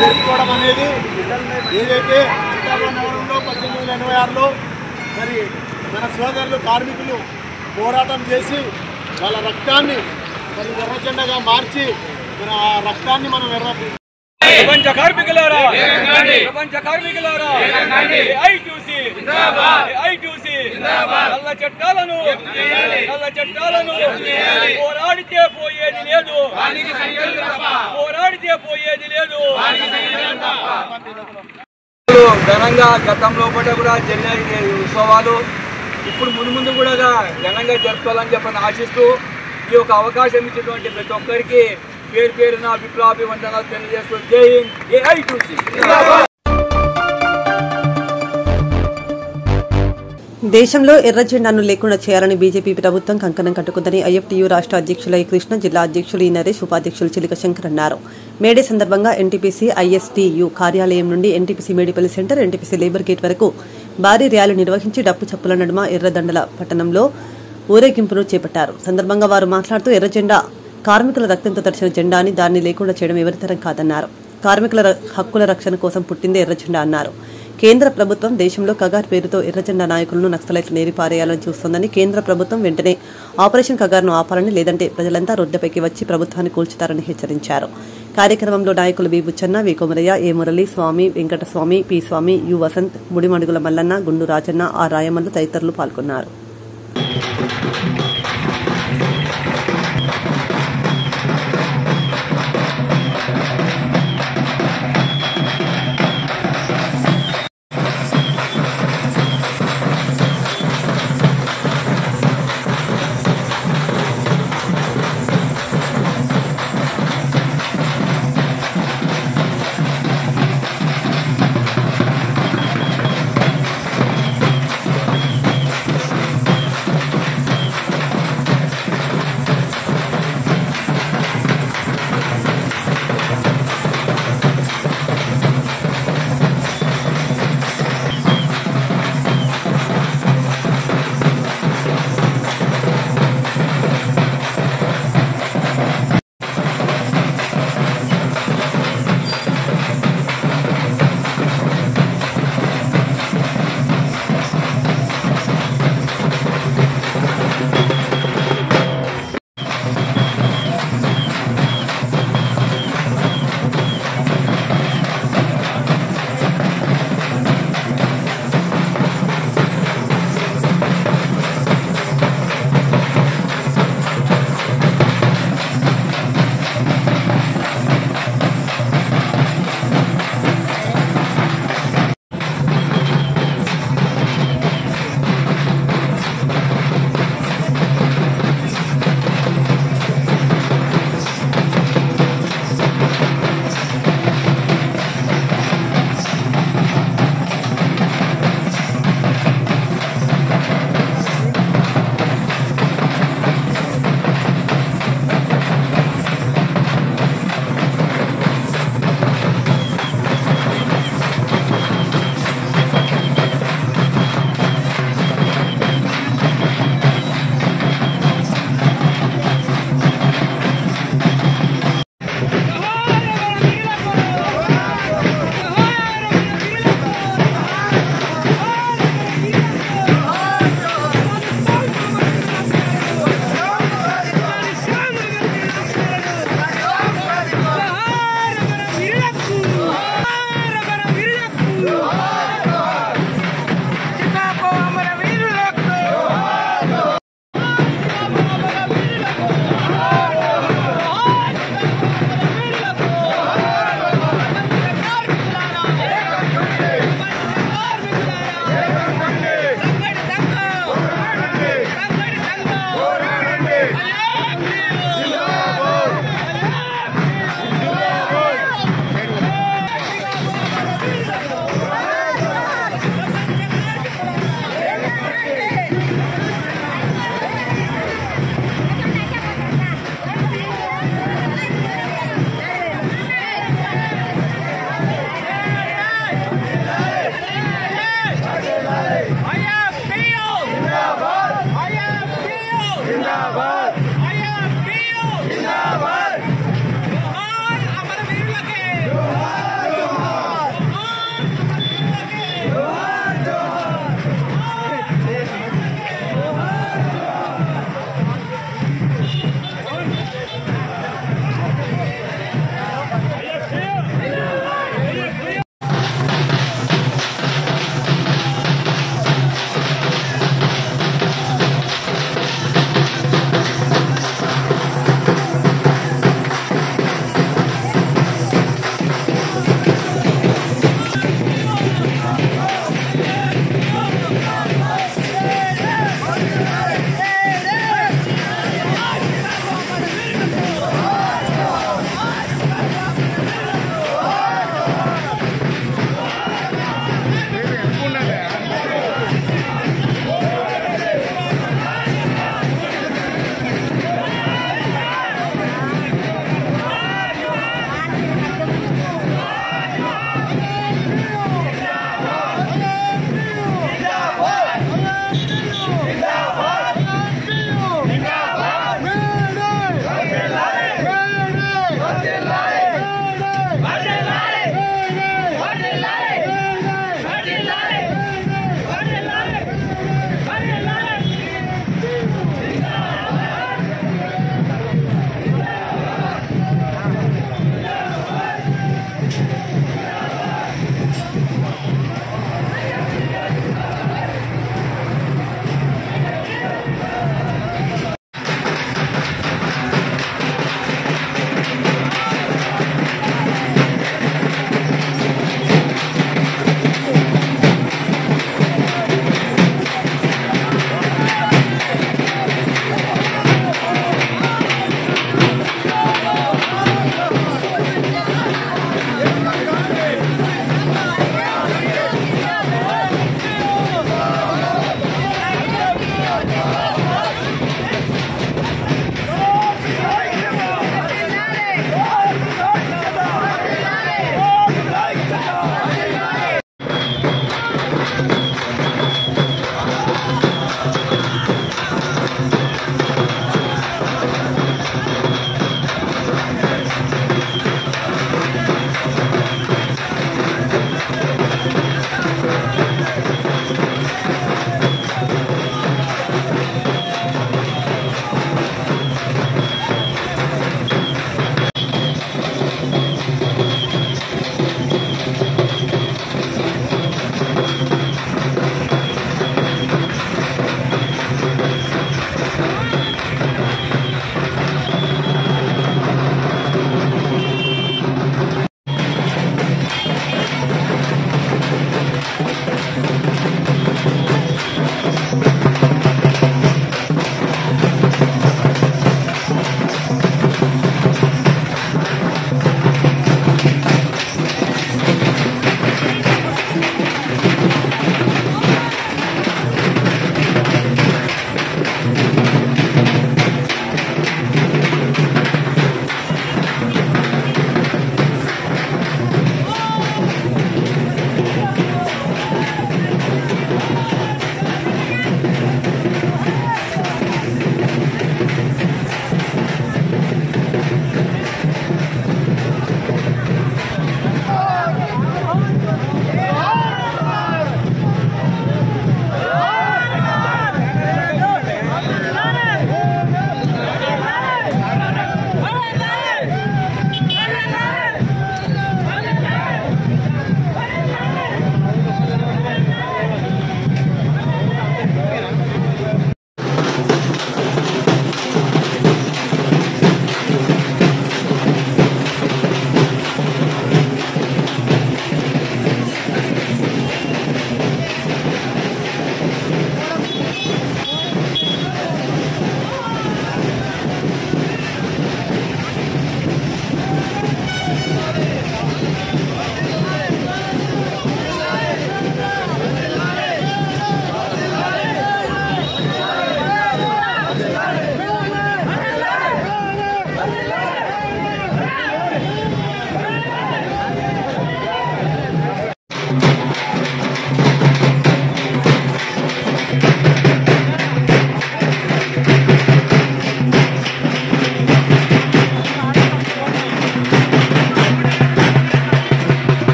జరుపుకోవడం అనేది ఏదైతే శ్రీకాకుళం నగరంలో 1886లో మరి మన సోదరులు కార్మికులు పోరాటం చేసి వాళ్ళ రక్తాన్ని మరి ఎర్రజెండగా మార్చి మన ఆ రక్తాన్ని మనం ప్రపంచ కార్మికులారా, ప్రపంచ కార్మికులారా, ఐక్యూసీ నల్ల చట్టాలను పోరాడితే పోయేది లేదు, పోరాడితే పోయేది లేదు. ఘనంగా గతంలో కూడా జరిగిన ఉత్సవాలు ఇప్పుడు ముందు కూడా ఘనంగా జరుపుకోవాలని చెప్పని ఆశిస్తూ ఈ యొక్క అవకాశం ఇచ్చినటువంటి ప్రతి ఒక్కరికి పేరు పేరున విప్లవాభివందనాలు తెలియజేస్తూ జై హింద్, ఏఐటీసీ. దేశంలో ఎర్ర జెండాను లేకుండా చేయాలని బీజేపీ ప్రభుత్వం కంకణం కట్టుకుందని ఐఎఫ్టీయూ రాష్ట్ర అధ్యక్షులు ఐ కృష్ణ, జిల్లా అధ్యక్షులు ఈ నరేష్, ఉపాధ్యక్షులు చిలిక శంకర్ అన్నారు. మేడే సందర్భంగా ఎన్టీపీసీ ఐఎస్టీయూ కార్యాలయం నుండి NTPC Medipalli centre, NTPC labour gate వరకు భారీ ర్యాలీ నిర్వహించి డప్పు చప్పుల నడుమ ఎర్రదండల పట్టణంలో ఊరేగింపును చేపట్టారు. సందర్భంగా వారు మాట్లాడుతూ ఎర్ర జెండా కార్మికుల రక్తంతో తడిచిన జెండా అని, దాన్ని లేకుండా చేయడం ఎవరితరం కాదన్నారు. కార్మికుల హక్కుల రక్షణ కోసం పుట్టిందే ఎర్ర జెండా అన్నారు. కేంద్ర ప్రభుత్వం దేశంలో కగార్ పేరుతో ఎర్రజెండా నాయకులను నక్సలైట్లు నేరిపారేయాలని చూస్తోందని, కేంద్ర ప్రభుత్వం వెంటనే ఆపరేషన్ కగార్ను ఆపాలని, లేదంటే ప్రజలంతా రోడ్డుపైకి వచ్చి ప్రభుత్వాన్ని కూల్చుతారని హెచ్చరించారు. కార్యక్రమంలో నాయకులు B Buchanna, V Komaraiah, A Murali, Swami, Venkataswamy, P Swami, U Vasanth, Mudimadugula Mallanna, Gundu Rajanna, are Rayamallu తదితరులు పాల్గొన్నారు.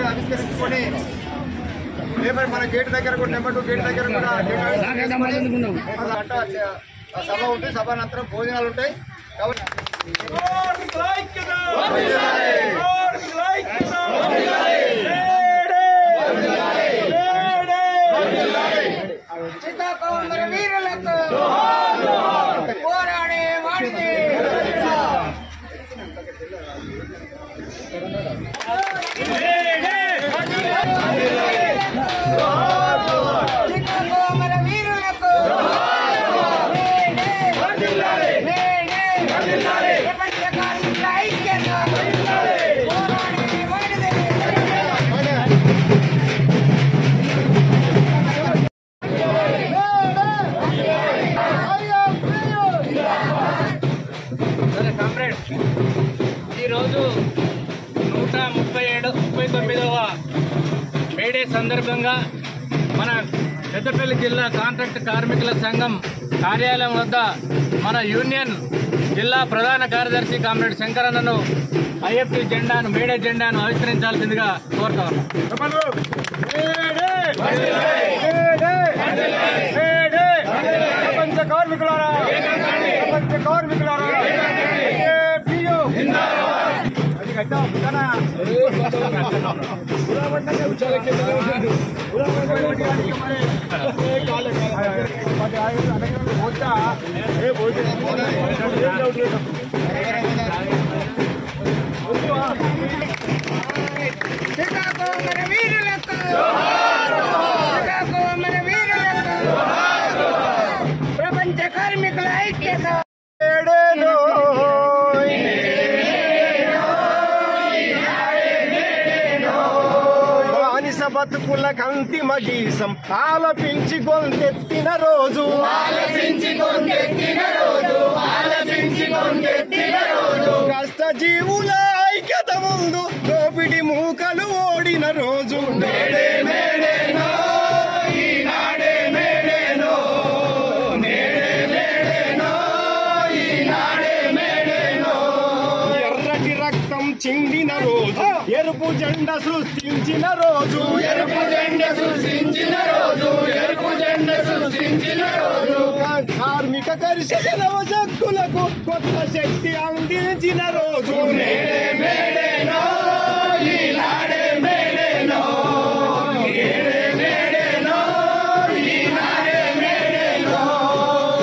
ఆవిష్కరించుకొని లేబర్ మన గేట్ దగ్గర కూడా నెంబర్ 2 గేట్ దగ్గర కూడా సభ ఉంటుంది. సభ అనంతరం భోజనాలు ఉంటాయి. ఈరోజు 139వ మేడే సందర్భంగా మన పెద్దపల్లి జిల్లా కాంట్రాక్ట్ కార్మికుల సంఘం కార్యాలయం వద్ద మన యూనియన్ జిల్లా ప్రధాన కార్యదర్శి కామ్రేడ్ శంకరన్నను ఐఎఫ్టీ జెండాను మేడే జెండాను ఆవిష్కరించాల్సిందిగా కోరుతా ఉన్నాం. ప్రపంచ కార్మికులారా ప్రపంచ కార్మికుల ఐక్యత బానిస బతుకుల అంతిమ గీసం ఆలపించి గొంతెత్తిన రోజు కష్ట జీవుల ఐక్యత ముందు దోపిడి మూకలు ఓడిన రోజు మేడే మేడేనో ఈనాడే మేడేనో మేడే మేడేనో ఈనాడే మేడేనో ఎర్రటి రక్తం చిందిన రోజు ఎరుపు జెండా సృష్టించిన రోజు ఎరుపు జెండా సృష్టించిన రోజు ఎరుపు జెండా సృష్టించిన రోజు కార్మిక కర్షక హక్కులకు కొత్త శక్తి అందించిన రోజు మేడే మేడేనో ఈనాడే మేడేనో మేడే మేడేనో ఈనాడే మేడేనో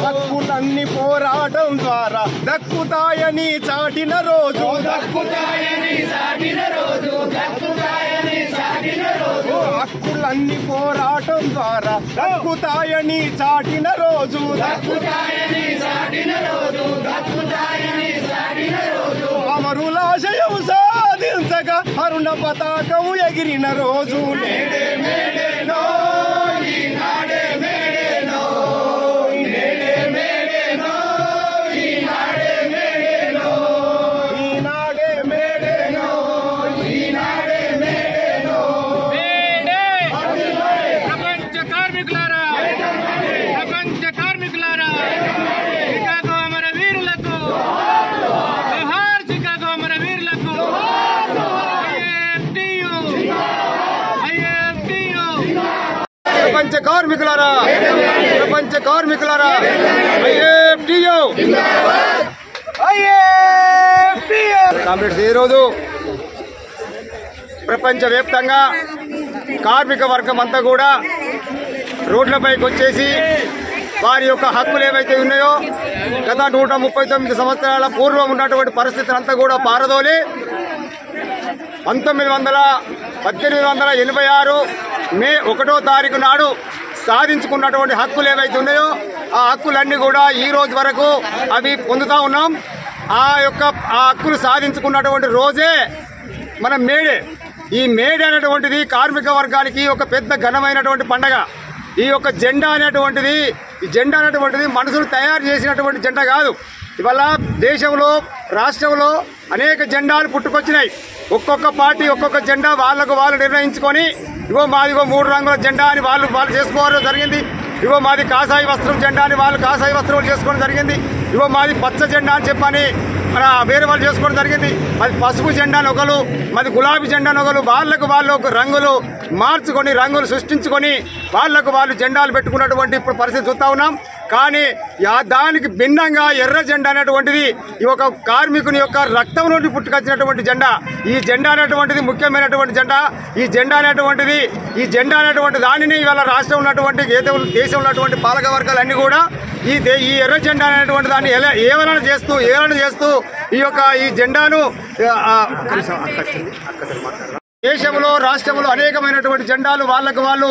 హక్కులన్నీ పోరాటం ద్వారా దక్కుతాయని చాటిన రోజు దక్కుతాయని చాటిన రోజు దక్కుతాయని చాటిన రోజు హక్కులన్నీ పోరాటం ద్వారా దక్కుతాయని చాటిన రోజు దక్కుతాయని చాటిన రోజు దక్కుతాయని చాటిన రోజు అమరులాశయం సాధించగా అరుణ పతాకం ఎగిరిన రోజు మేడే మేడేనో ఈనాడే మేడేనో మేడే మేడేనో ఈనాడే మేడేనో ఈనాడే మేడేనో ఈనాడే మేడేనో ప్రపంచ కార్మికులారా ప్రపంచ కార్మికులారా చికాగో అమర వీరులకు జోహార్ చికాగో అమర వీరులకు ప్రపంచ కార్మికులారా ప్రపంచ కార్మికులారా ఐఎఫ్టియు కామ్రేడ్స్ ఈరోజు ప్రపంచవ్యాప్తంగా కార్మిక వర్గం అంతా కూడా రోడ్లపైకి వచ్చేసి వారి యొక్క హక్కులు ఏవైతే ఉన్నాయో గత 139 సంవత్సరాల పూర్వం ఉన్నటువంటి పరిస్థితిని అంతా కూడా పారదోలి 1886 మే 1వ తారీఖు నాడు సాధించుకున్నటువంటి హక్కులు ఏవైతే ఉన్నాయో ఆ హక్కులన్నీ కూడా ఈ రోజు వరకు అవి పొందుతూ ఉన్నాం. ఆ హక్కులు సాధించుకున్నటువంటి రోజే మన మేడే. ఈ మేడే అనేటువంటిది కార్మిక వర్గానికి ఒక పెద్ద ఘనమైనటువంటి పండగ. ఈ యొక్క జెండా అనేటువంటిది మనుషులు తయారు చేసినటువంటి జెండా కాదు. ఇవాళ దేశంలో రాష్ట్రంలో అనేక జెండాలు పుట్టుకొచ్చినాయి. ఒక్కొక్క పార్టీ ఒక్కొక్క జెండా వాళ్ళకు వాళ్ళు నిర్ణయించుకొని ఇగో మాదిగో 3 రంగుల జెండా అని వాళ్ళు చేసుకోవడం జరిగింది. ఇగో మాది కాషాయ వస్త్రం జెండా అని వాళ్ళు కాషాయ వస్త్రం చేసుకోవడం జరిగింది. ఇగో మాది పచ్చ జెండా అని చెప్పని వేరే వాళ్ళు చేసుకోవడం జరిగింది. మాది పసుపు జెండా నొగలు, మాది గులాబీ జెండా నొగలు, వాళ్ళకు వాళ్ళు రంగులు మార్చుకొని రంగులు సృష్టించుకొని వాళ్ళకు వాళ్ళు జెండాలు పెట్టుకున్నటువంటి ఇప్పుడు పరిస్థితి చూస్తా ఉన్నాం. కానీ దానికి భిన్నంగా ఎర్ర జెండా అనేటువంటిది ఈ ఒక కార్మికుని యొక్క రక్తం నుండి పుట్టుకొచ్చినటువంటి జెండా. ఈ జెండా అనేటువంటిది ముఖ్యమైనటువంటి జెండా. ఈ జెండా అనేటువంటి దానిని ఇవాళ రాష్ట్రం ఉన్నటువంటి దేశంలో ఉన్నటువంటి పాలక వర్గాలన్నీ కూడా ఈ ఎర్ర జెండా అనేటువంటి దాన్ని ఏవలన చేస్తూ ఈ జెండాను దేశంలో రాష్ట్రంలో అనేకమైనటువంటి జెండాలు వాళ్ళకు వాళ్ళు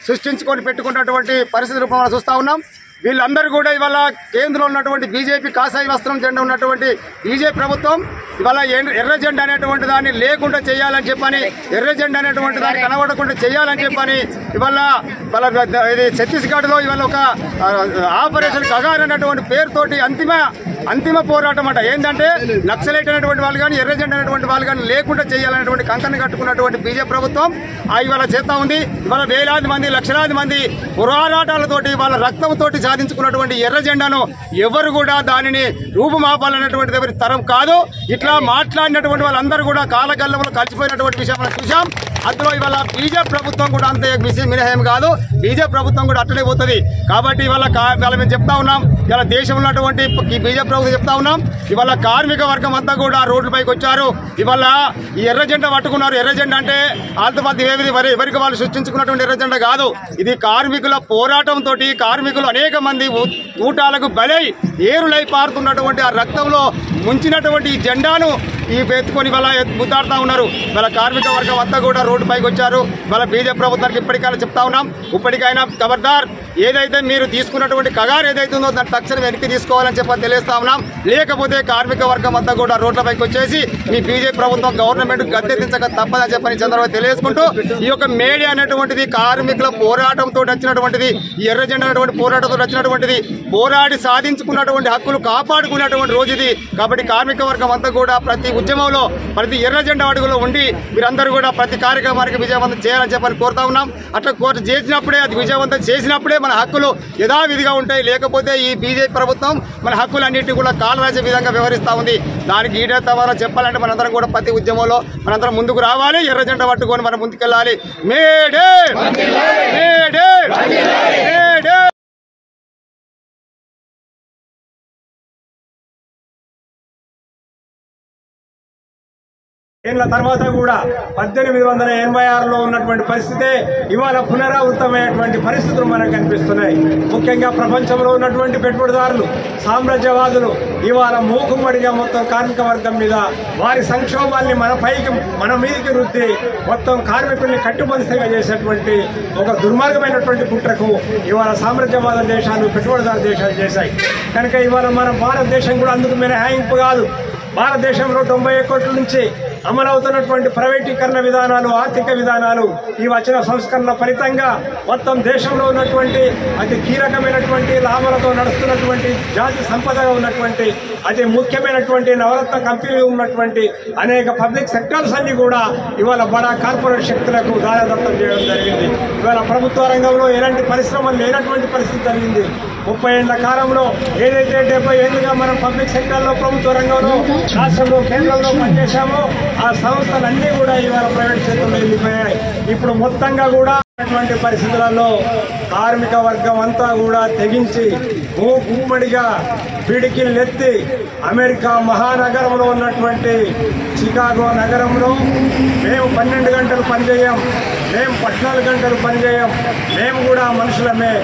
సృష్టించుకొని పెట్టుకున్నటువంటి పరిస్థితి రూపంలో చూస్తా ఉన్నాం. వీళ్ళందరూ కూడా ఇవాళ కేంద్రంలో ఉన్నటువంటి బీజేపీ కాషాయ వస్త్రం జెండా ఉన్నటువంటి బీజేపీ ప్రభుత్వం ఇవాళ ఎర్ర జెండా అనేటువంటి దాన్ని లేకుండా చేయాలని చెప్పని, ఎర్ర జెండా అనేటువంటి దాన్ని కనబడకుండా చేయాలని చెప్పని ఇవాళ ఇది ఛత్తీస్గఢ్లో ఇవాళ ఒక ఆపరేషన్ కగార్ అనేటువంటి పేరుతోటి అంతిమ పోరాటం అంట. ఏంటంటే నక్సలైట్ అనేటువంటి వాళ్ళు కానీ ఎర్ర జెండా అనేటువంటి వాళ్ళు కానీ లేకుండా చేయాలనేటువంటి కంకణం కట్టుకున్నటువంటి బీజేపీ ప్రభుత్వం ఇవాళ చేస్తా ఉంది. ఇవాళ వేలాది మంది లక్షలాది మంది పోరాటాలతోటి వాళ్ళ రక్తంతో సాధించుకున్నటువంటి ఎర్ర జెండాను ఎవరు కూడా దానిని రూపుమాపాలనేటువంటిది ఎవరి తరం కాదు. ఇట్లా మాట్లాడినటువంటి వాళ్ళందరూ కూడా కాలగల్లంలో కలిసిపోయినటువంటి విషయం మనం చూసాం. అందులో ఇవాళ బీజేపీ ప్రభుత్వం కూడా అంత మినహాయం కాదు. బీజేపీ ప్రభుత్వం కూడా అట్లనే పోతుంది. కాబట్టి ఇవాళ మేము చెప్తా ఉన్నాం, ఇవాళ దేశంలో ఉన్నటువంటి బీజేపీ ప్రభుత్వం చెప్తా ఉన్నాం, ఇవాళ కార్మిక వర్గం అంతా కూడా రోడ్లపైకి వచ్చారు. ఇవాళ ఈ ఎర్ర జెండా పట్టుకున్నారు. ఎర్ర జెండా అంటే ఆల్తమధ్య ఎవరికి వాళ్ళు సృష్టించుకున్నటువంటి ఎర్ర జెండా కాదు. ఇది కార్మికుల పోరాటంతో కార్మికులు అనేక మంది ఊటాలకు బలై ఏరులై పారుతున్నటువంటి ఆ రక్తంలో ముంచినటువంటి ఈ జెండాను ఎత్తుకొని వాళ్ళ ముద్దాడుతూ ఉన్నారు. వాళ్ళ కార్మిక వర్గం అంతా కూడా రోడ్డుపైకి వచ్చారు. వాళ్ళ బీజేపీ ప్రభుత్వానికి ఇప్పటికైనా చెప్తా ఉన్నాం, ఇప్పటికైనా ఖబర్దార్ ఏదైతే మీరు తీసుకున్నటువంటి కగారు ఏదైతే ఉందో దాన్ని తక్షణం వెనక్కి తీసుకోవాలని చెప్పి తెలియస్తా ఉన్నాం. లేకపోతే కార్మిక వర్గం అంతా కూడా రోడ్లపైకి వచ్చేసి మీ బీజేపీ ప్రభుత్వం గవర్నమెంట్ గద్దెదించక తప్పదని చెప్పని చంద్రబాబు తెలియజేసుకుంటూ ఈ యొక్క మేడే అనేటువంటిది కార్మికుల పోరాటంతో వచ్చినటువంటిది, ఈ ఎర్ర జెండా అనేటువంటి పోరాటంతో వచ్చినటువంటిది, పోరాడి సాధించుకున్నటువంటి హక్కులు కాపాడుకున్నటువంటి రోజు ఇది. కాబట్టి కార్మిక వర్గం అంతా కూడా ప్రతి ఉద్యమంలో ప్రతి ఎర్ర జెండా అడుగులో ఉండి మీరందరూ కూడా ప్రతి కార్యక్రమానికి విజయవంతం చేయాలని చెప్పని కోరుతా ఉన్నాం. అట్లా చేసినప్పుడే, అది విజయవంతం చేసినప్పుడే మన హక్కులు యథావిధిగా ఉంటాయి. లేకపోతే ఈ బీజేపీ ప్రభుత్వం మన హక్కులన్నింటినీ కూడా కాలరాసే విధంగా వ్యవహరిస్తూ ఉంది. దానికి ఈడే తవారా చెప్పాలంటే మనందరం కూడా ప్రతి ఉద్యమంలో మనందరం ముందుకు రావాలి, ఎర్ర జెండా పట్టుకొని మనం ముందుకెళ్ళాలి. May Day May Day May Day. ఏళ్ల తర్వాత కూడా 1886లో ఉన్నటువంటి పరిస్థితే ఇవాళ పునరావృతమైనటువంటి పరిస్థితులు మనకు కనిపిస్తున్నాయి. ముఖ్యంగా ప్రపంచంలో ఉన్నటువంటి పెట్టుబడిదారులు, సామ్రాజ్యవాదులు ఇవాళ మూకుమ్మడిగా మొత్తం కార్మిక వర్గం మీద వారి సంక్షోభాన్ని మన మీదకి రుద్ది మొత్తం కార్మికుల్ని కట్టుబడిగా చేసేటువంటి ఒక దుర్మార్గమైనటువంటి కుట్రకు ఇవాళ సామ్రాజ్యవాద దేశాలు, పెట్టుబడిదారు దేశాలు చేశాయి. కనుక ఇవాళ మన భారతదేశం కూడా అందుకు మినహాయింపు కాదు. భారతదేశంలో 91 కోట్ల నుంచి అమలవుతున్నటువంటి ప్రైవేటీకరణ విధానాలు, ఆర్థిక విధానాలు, ఈ వచ్చిన సంస్కరణల ఫలితంగా మొత్తం దేశంలో ఉన్నటువంటి అతి కీలకమైనటువంటి లాభాలతో నడుస్తున్నటువంటి జాతి సంపదగా ఉన్నటువంటి అతి ముఖ్యమైనటువంటి నవరత్న కంపెనీలు ఉన్నటువంటి అనేక పబ్లిక్ సెక్టర్స్ అన్ని కూడా ఇవాళ బడా కార్పొరేట్ శక్తులకు దారదత్తం చేయడం జరిగింది. ఇవాళ ప్రభుత్వ రంగంలో ఎలాంటి పరిశ్రమలు లేనటువంటి పరిస్థితి జరిగింది. 30 ఏళ్ల కాలంలో ఏదైతే 70 ఏళ్లుగా మనం పబ్లిక్ సెక్టర్లో, ప్రభుత్వ రంగంలో, రాష్ట్రంలో, కేంద్రంలో పనిచేశామో ఆ సంస్థలన్నీ కూడా ఇవాళ ప్రైవేట్ సెక్టర్లో వెళ్ళిపోయాయి. ఇప్పుడు మొత్తంగా కూడా అటువంటి పరిస్థితులలో కార్మిక వర్గం అంతా కూడా తెగించి మూకుమ్మడిగా పిడికిలెత్తి అమెరికా మహానగరంలో ఉన్నటువంటి చికాగో నగరంలో మేము 12 గంటలు పనిచేయం, మేము 14 గంటలు పనిచేయం, మేము కూడా మనుషులమే,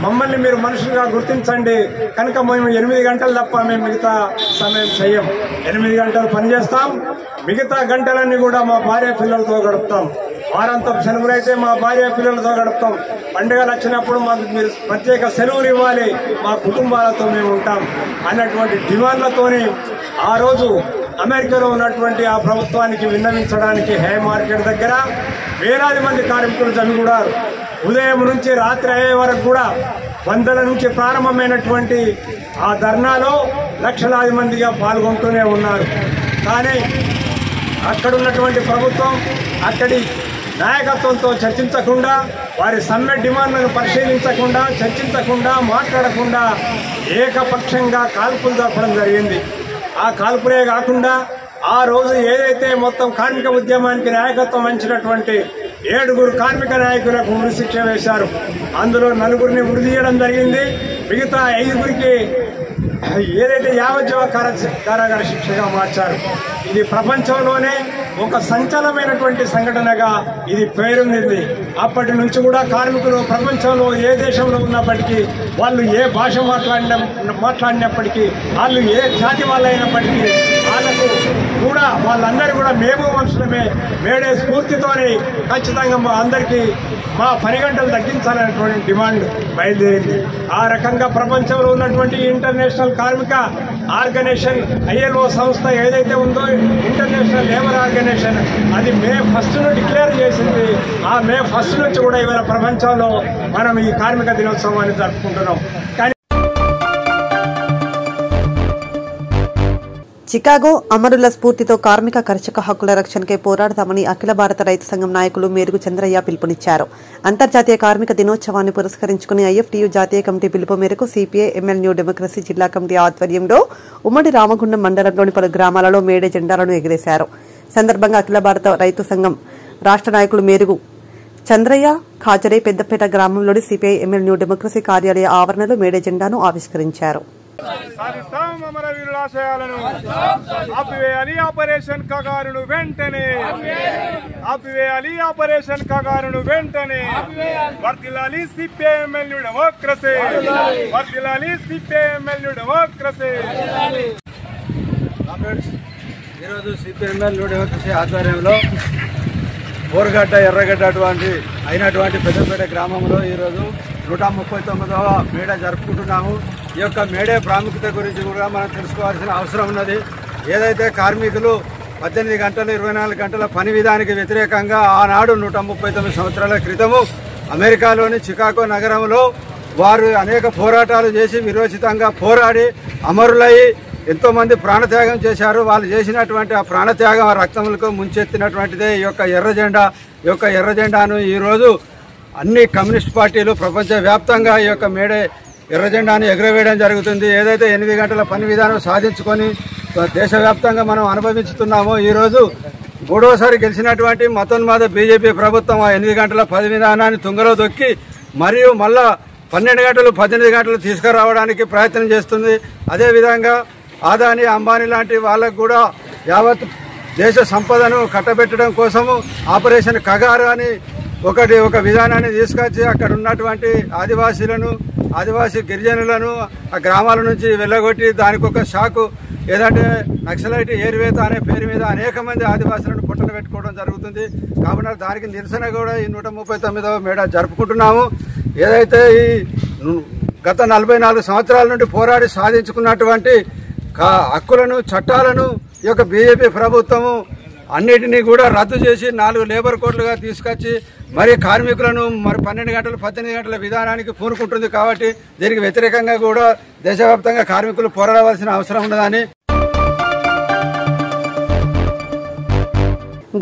మమ్మల్ని మీరు మనుషులుగా గుర్తించండి, కనుక మేము 8 గంటలు తప్ప మేము మిగతా సమయం చెయ్యం. 8 గంటలు పనిచేస్తాం, మిగతా గంటలన్నీ కూడా మా భార్య పిల్లలతో గడుపుతాం. వారాంతం సెలవులు అయితే మా భార్య పిల్లలతో గడుపుతాం. పండుగలు వచ్చినప్పుడు మాకు మీరు ప్రత్యేక సెలవులు ఇవ్వాలి, మా కుటుంబాలతో మేము ఉంటాం అన్నటువంటి డిమాండ్లతోని ఆ రోజు అమెరికాలో ఉన్నటువంటి ఆ ప్రభుత్వానికి విన్నవించడానికి హే మార్కెట్ దగ్గర వేలాది మంది కార్మికులు జమిగూడారు. ఉదయం నుంచి రాత్రి అయ్యే వరకు కూడా వందల నుంచి ప్రారంభమైనటువంటి ఆ ధర్నాలో లక్షలాది మందిగా పాల్గొంటూనే ఉన్నారు. కానీ అక్కడున్నటువంటి ప్రభుత్వం అక్కడి నాయకత్వంతో చర్చించకుండా, వారి సమ్మె డిమాండ్లను పరిశీలించకుండా, చర్చించకుండా, మాట్లాడకుండా ఏకపక్షంగా కాల్పులు జరపడం జరిగింది. ఆ కాల్పులే కాకుండా ఆ రోజు ఏదైతే మొత్తం కార్మిక ఉద్యమానికి నాయకత్వం వహించినటువంటి 7 కార్మిక నాయకులకు ఉరిశిక్ష వేశారు. అందులో 4 ఉరి తీయడం జరిగింది. మిగతా 5 ఏదైతే యావజ్జీవ కారాగార శిక్షగా మార్చారు. ఇది ప్రపంచంలోనే ఒక సంచలనమైనటువంటి సంఘటనగా ఇది పేరొందింది. అప్పటి నుంచి కూడా కార్మికులు ప్రపంచంలో ఏ దేశంలో ఉన్నప్పటికీ, వాళ్ళు ఏ భాష మాట్లాడినప్పటికీ, వాళ్ళు ఏ జాతి వాళ్ళైనప్పటికీ వాళ్ళకు కూడా వాళ్ళందరూ కూడా మేము మనుషులమే మేడే స్ఫూర్తితోని ఖచ్చితంగా మా అందరికీ మా 10 గంటలు తగ్గించాలనేటువంటి డిమాండ్ బయలుదేరింది. ఆ రకంగా ప్రపంచంలో ఉన్నటువంటి ఇంటర్నేషనల్ కార్మిక ఆర్గనైజేషన్ ILO సంస్థ ఏదైతే ఉందో, ఇంటర్నేషనల్ లేబర్ ఆర్గనైజేషన్, అది May 1 డిక్లేర్ చేసింది. ఆ May 1 నుంచి కూడా ఇవాళ ప్రపంచంలో మనం ఈ కార్మిక దినోత్సవాన్ని జరుపుకుంటున్నాం. కానీ చికాగో అమరుల స్ఫూర్తితో కార్మిక కర్షక హక్కుల రక్షణకై పోరాడతామని అఖిల భారత రైతు సంఘం నాయకులు మేరుగు చంద్రయ్య పిలుపునిచ్చారు. అంతర్జాతీయ కార్మిక దినోత్సవాన్ని పురస్కరించుకుని IFTU జాతీయ కమిటీ పిలుపు మేరకు CPI ML న్యూ డెమోక్రసీ జిల్లా కమిటీ ఆధ్వర్యంలో ఉమ్మడి రామగుండం మండలంలోని పలు గ్రామాలలో మేడే జెండాలను ఎగిరేశారు. సందర్భంగా అఖిల భారత రైతు సంఘం రాష్ట్ర నాయకులు మేరుగు చంద్రయ్య ఖాజరై పెద్దపేట గ్రామంలోని CPI ML న్యూ డెమోక్రసీ కార్యాలయ ఆవరణలో మేడే జెండాను ఆవిష్కరించారు. సాధిస్తాం అమరవీరుల ఆశయాలను, ఆపివేయాలి ఆపరేషన్ కగారును వెంటనే, ఆపివేయాలి ఆపరేషన్ కగారును వెంటనే. వర్ధిల్లాలి CPI-ML న్యూ డెమోక్రసీ, వర్ధిల్లాలి CPI-ML న్యూ డెమోక్రసీ. ఈరోజు CPI-ML న్యూ డెమోక్రసీ ఆధ్వర్యంలో బోరగడ్డ, ఎర్రగడ్డ అయినటువంటి పెద్దపేట గ్రామంలో ఈరోజు 139వ మేడే జరుపుకుంటున్నాము. ఈ యొక్క మేడే ప్రాముఖ్యత గురించి కూడా మనం తెలుసుకోవాల్సిన అవసరం ఉన్నది. ఏదైతే కార్మికులు 18 గంటలు 24 గంటల పని విధానానికి వ్యతిరేకంగా ఆనాడు 139 సంవత్సరాల క్రితము అమెరికాలోని చికాగో నగరంలో వారు అనేక పోరాటాలు చేసి విరోచితంగా పోరాడి అమరులయ్యి ఎంతోమంది ప్రాణత్యాగం చేశారు. వాళ్ళు చేసినటువంటి ఆ ప్రాణత్యాగం ఆ రక్తములకు ముంచెత్తినటువంటిదే ఈ యొక్క ఎర్ర జెండా. ఈ యొక్క ఎర్ర జెండాను ఈరోజు అన్ని కమ్యూనిస్ట్ పార్టీలు ప్రపంచవ్యాప్తంగా ఈ యొక్క మేడే ఎర్ర జెండాను ఎగురవేయడం జరుగుతుంది. ఏదైతే 8 గంటల పని విధానం సాధించుకొని దేశవ్యాప్తంగా మనం అనుభవిస్తున్నామో ఈరోజు మూడోసారి గెలిచినటువంటి మతోన్మాద బీజేపీ ప్రభుత్వం ఆ 8 గంటల పని విధానాన్ని తుంగలో దొక్కి మరియు మళ్ళా 12 గంటలు 18 గంటలు తీసుకురావడానికి ప్రయత్నం చేస్తుంది. అదేవిధంగా ఆదాని అంబానీ లాంటి వాళ్ళకు కూడా యావత్ దేశ సంపదను కట్టబెట్టడం కోసము ఆపరేషన్ కగారు అని ఒక విధానాన్ని తీసుకొచ్చి అక్కడ ఉన్నటువంటి ఆదివాసీ గిరిజనులను ఆ గ్రామాల నుంచి వెళ్ళగొట్టి దానికి ఒక షాకు ఏదంటే నక్సలైట్ ఏరివేత అనే పేరు మీద అనేక మంది ఆదివాసులను పుట్టన పెట్టుకోవడం జరుగుతుంది. కాబట్టి దానికి నిరసన కూడా ఈ 139వ మేడా జరుపుకుంటున్నాము. ఏదైతే ఈ గత 44 సంవత్సరాల నుండి పోరాడి సాధించుకున్నటువంటి హక్కులను చట్టాలను ఈ యొక్క బీజేపీ ప్రభుత్వము అన్నిటినీ కూడా రద్దు చేసి 4 లేబర్ కోడ్లుగా తీసుకొచ్చి మరి కార్మికులను మరి 12 గంటలు 18 గంటల విధానానికి పూనుకుంటుంది. కాబట్టి దీనికి వ్యతిరేకంగా కూడా దేశవ్యాప్తంగా కార్మికులు పోరాడవలసిన అవసరం ఉన్నదని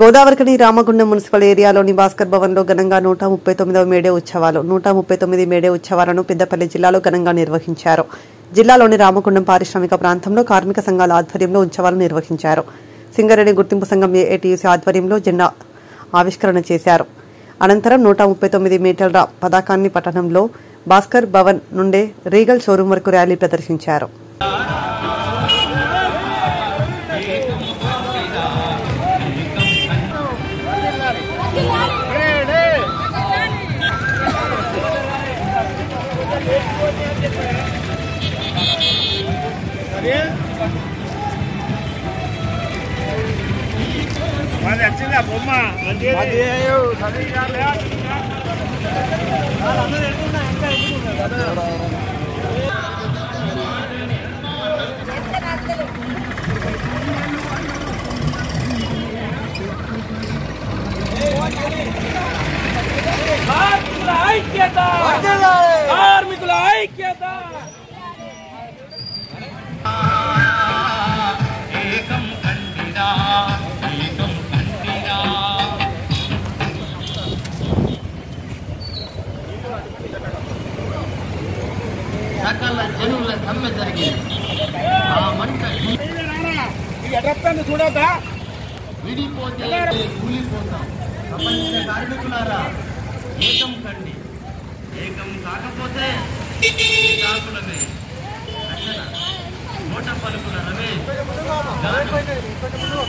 గోదావరికని రామగుండం మున్సిపల్ ఏరియాలోని భాస్కర్ భవన్లో ఘనంగా 139వ మేడే ఉత్సవాలు 139 మేడే ఉత్సవాలను పెద్దపల్లి జిల్లాలో ఘనంగా నిర్వహించారు. జిల్లాలోని రామగుండం పారిశ్రామిక ప్రాంతంలో కార్మిక సంఘాల ఆధ్వర్యంలో ఉత్సవాలు నిర్వహించారు. సింగరేణి గుర్తింపు సంఘం ఏఐటీయూసీ ఆధ్వర్యంలో జెండా ఆవిష్కరణ చేశారు. అనంతరం 139 మీటర్ల పతాకాన్ని పట్టణంలో భాస్కర్ భవన్ నుండే రీగల్ షోరూం వరకు ర్యాలీ ప్రదర్శించారు. కార్మికుల ఐక్యత సకల జనుల సమ్మె జరిగింది. ఆ మంట చూడదా విడిపోతే కూలిపోతాం. ప్రపంచ కార్మికులారా ఏకం కండి. ఏకం కాకపోతే కాకులమే రచన నోట పలుకుల రమేష్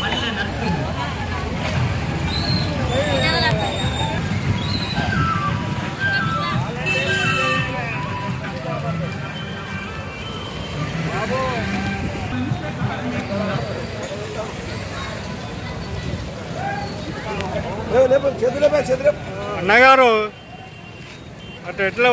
మల్లె నర్సింగ్ అన్నగారు అటు ఎట్లా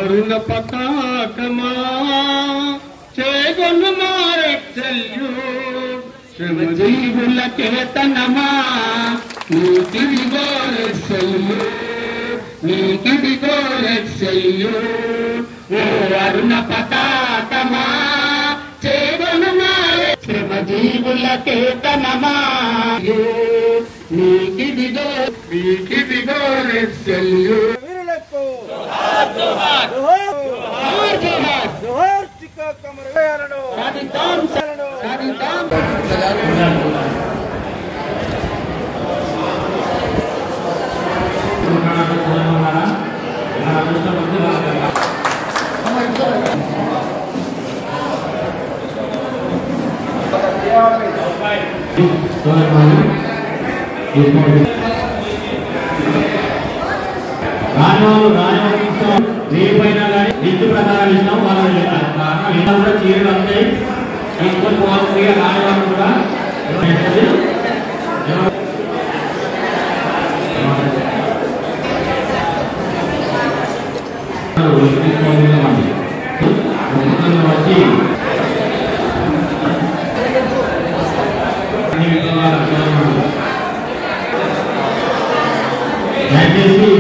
అరుణ పతాకమా చేగొను మారెక్సెల్యూ శ్రమజీవుల కేతనమా నీకిదిగో రెక్సెల్యూ నీకిదిగో రెక్సెల్యూ ఓ అరుణ పతాకమా చేగొను మారె శ్రమజీవుల కేతనమా నీకిదిగో నీకిదిగో రెక్సెల్యూ రేపైనా కానీ ఇంటి ప్రకారం ఇస్తాం వాళ్ళు చీరలు వస్తాయి తీసుకొని పోవాలి రానివాళ్ళు కూడా వచ్చి దయచేసి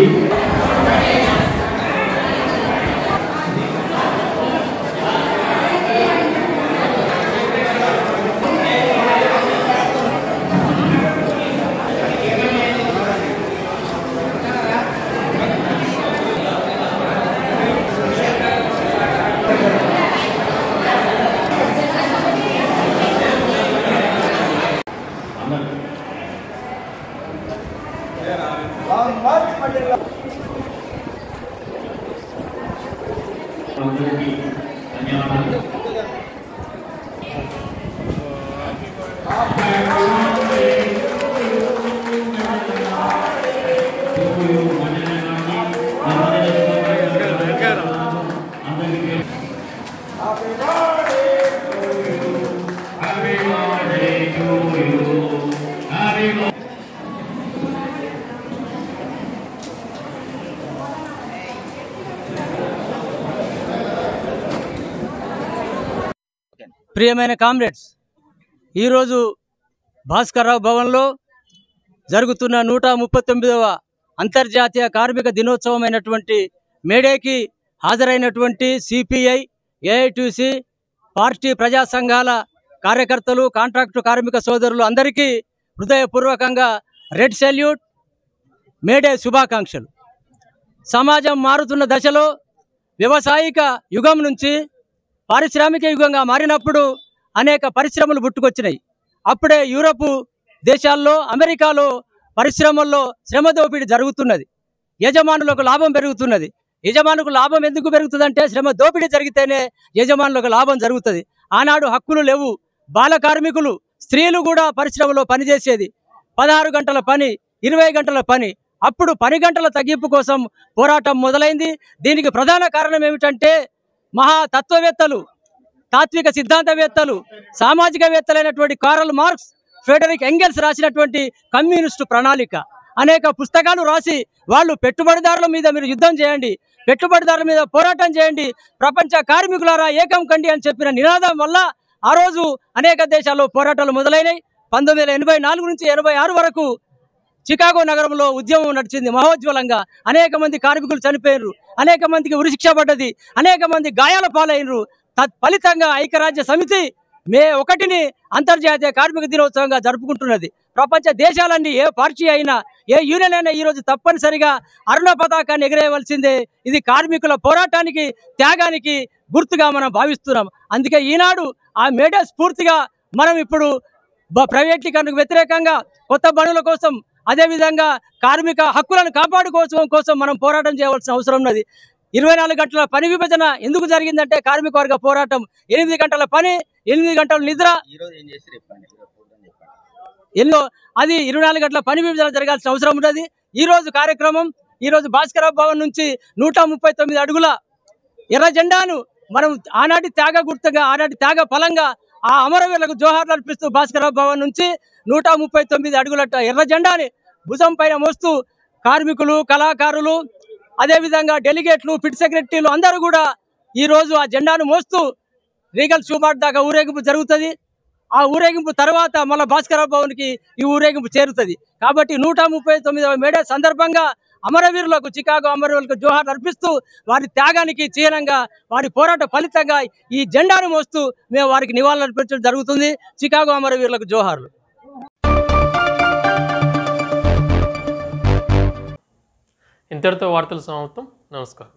ప్రియమైన కామ్రేడ్స్, ఈరోజు భాస్కర్రావు భవన్లో జరుగుతున్న 139వ అంతర్జాతీయ కార్మిక దినోత్సవమైనటువంటి మేడేకి హాజరైనటువంటి సిపిఐ, ఏఐటీసీ పార్టీ ప్రజా సంఘాల కార్యకర్తలు, కాంట్రాక్టు కార్మిక సోదరులు అందరికీ హృదయపూర్వకంగా రెడ్ సెల్యూట్, మేడే శుభాకాంక్షలు. సమాజం మారుతున్న దశలో వ్యవసాయిక యుగం నుంచి పారిశ్రామిక యుగంగా మారినప్పుడు అనేక పరిశ్రమలు పుట్టుకొచ్చినాయి. అప్పుడే యూరోపు దేశాల్లో, అమెరికాలో పరిశ్రమల్లో శ్రమ దోపిడీ జరుగుతున్నది. యజమానులకు లాభం పెరుగుతున్నది. యజమానులకు లాభం ఎందుకు పెరుగుతుందంటే శ్రమ దోపిడీ జరిగితేనే యజమానులకు లాభం జరుగుతుంది. ఆనాడు హక్కులు లేవు. బాల కార్మికులు, స్త్రీలు కూడా పరిశ్రమలో పనిచేసేది. 16 గంటల పని, 20 గంటల పని. అప్పుడు 10 గంటల తగ్గింపు కోసం పోరాటం మొదలైంది. దీనికి ప్రధాన కారణం ఏమిటంటే మహా తత్వవేత్తలు, తాత్విక సిద్ధాంతవేత్తలు, సామాజికవేత్తలైనటువంటి కార్ల్ మార్క్స్, ఫ్రెడరిక్ ఎంగెల్స్ రాసినటువంటి కమ్యూనిస్టు ప్రణాళిక. అనేక పుస్తకాలు రాసి వాళ్ళు పెట్టుబడిదారుల మీద మీరు యుద్ధం చేయండి, పెట్టుబడిదారుల మీద పోరాటం చేయండి, ప్రపంచ కార్మికులారా ఏకం కండి అని చెప్పిన నినాదం వల్ల ఆ రోజు అనేక దేశాల్లో పోరాటాలు మొదలైనవి. 1984 నుంచి 86 వరకు చికాగో నగరంలో ఉద్యమం నడిచింది మహోజ్వలంగా. అనేక మంది కార్మికులు చనిపోయినరు, అనేక మందికి ఉరిశిక్ష పడ్డది, అనేక మంది గాయాల పాలైనరు. తత్ఫలితంగా ఐక్యరాజ్య సమితి మే 1ని అంతర్జాతీయ కార్మిక దినోత్సవంగా జరుపుకుంటున్నది. ప్రపంచ దేశాలన్నీ, ఏ పార్టీ అయినా, ఏ యూనియన్ అయినా ఈరోజు తప్పనిసరిగా అరుణ పతాకాన్ని ఎగరేయవలసిందే. ఇది కార్మికుల పోరాటానికి, త్యాగానికి గుర్తుగా మనం భావిస్తున్నాం. అందుకే ఈనాడు ఆ మేడే స్ఫూర్తిగా మనం ఇప్పుడు ప్రైవేటీకరణకు వ్యతిరేకంగా, కొత్త పనుల కోసం, అదేవిధంగా కార్మిక హక్కులను కాపాడుకోవడం కోసం మనం పోరాటం చేయవలసిన అవసరం ఉన్నది. 24 గంటల పని విభజన ఎందుకు జరిగిందంటే కార్మిక వర్గ పోరాటం. 8 గంటల పని, 8 గంటల నిద్ర, ఎన్నో అది 24 గంటల పని విభజన జరగాల్సిన అవసరం ఉన్నది. ఈరోజు కార్యక్రమం, ఈరోజు భాస్కరరావు భవన్ నుంచి 139 అడుగుల ఎర్ర జెండాను మనం ఆనాటి త్యాగ గుర్తుగా ఆనాటి త్యాగ ఫలంగా ఆ అమరవీరులకు జోహార్లు అర్పిస్తూ భాస్కరరావు భవన్ నుంచి 139 అడుగుల ఎర్ర జెండాని భుజం పైన మోస్తూ కార్మికులు, కళాకారులు, అదేవిధంగా డెలిగేట్లు, పిట్ సెక్రటరీలు అందరూ కూడా ఈరోజు ఆ జెండాను మోస్తూ రీగల్ షూమార్ట్ దాకా ఊరేగింపు జరుగుతుంది. ఆ ఊరేగింపు తర్వాత మళ్ళీ భాస్కరరావు భవన్కి ఈ ఊరేగింపు చేరుతుంది. కాబట్టి 139వ మేడే సందర్భంగా అమరవీరులకు, చికాగో అమరవీరులకు జోహార్లు అర్పిస్తూ వారి త్యాగానికి చిహ్నంగా, వారి పోరాట ఫలితంగా ఈ జెండాను మోస్తూ మేము వారికి నివాళులు అర్పించడం జరుగుతుంది. చికాగో అమరవీరులకు జోహార్లు. ఇంతటితో వార్తలు సమాప్తం. నమస్కారం.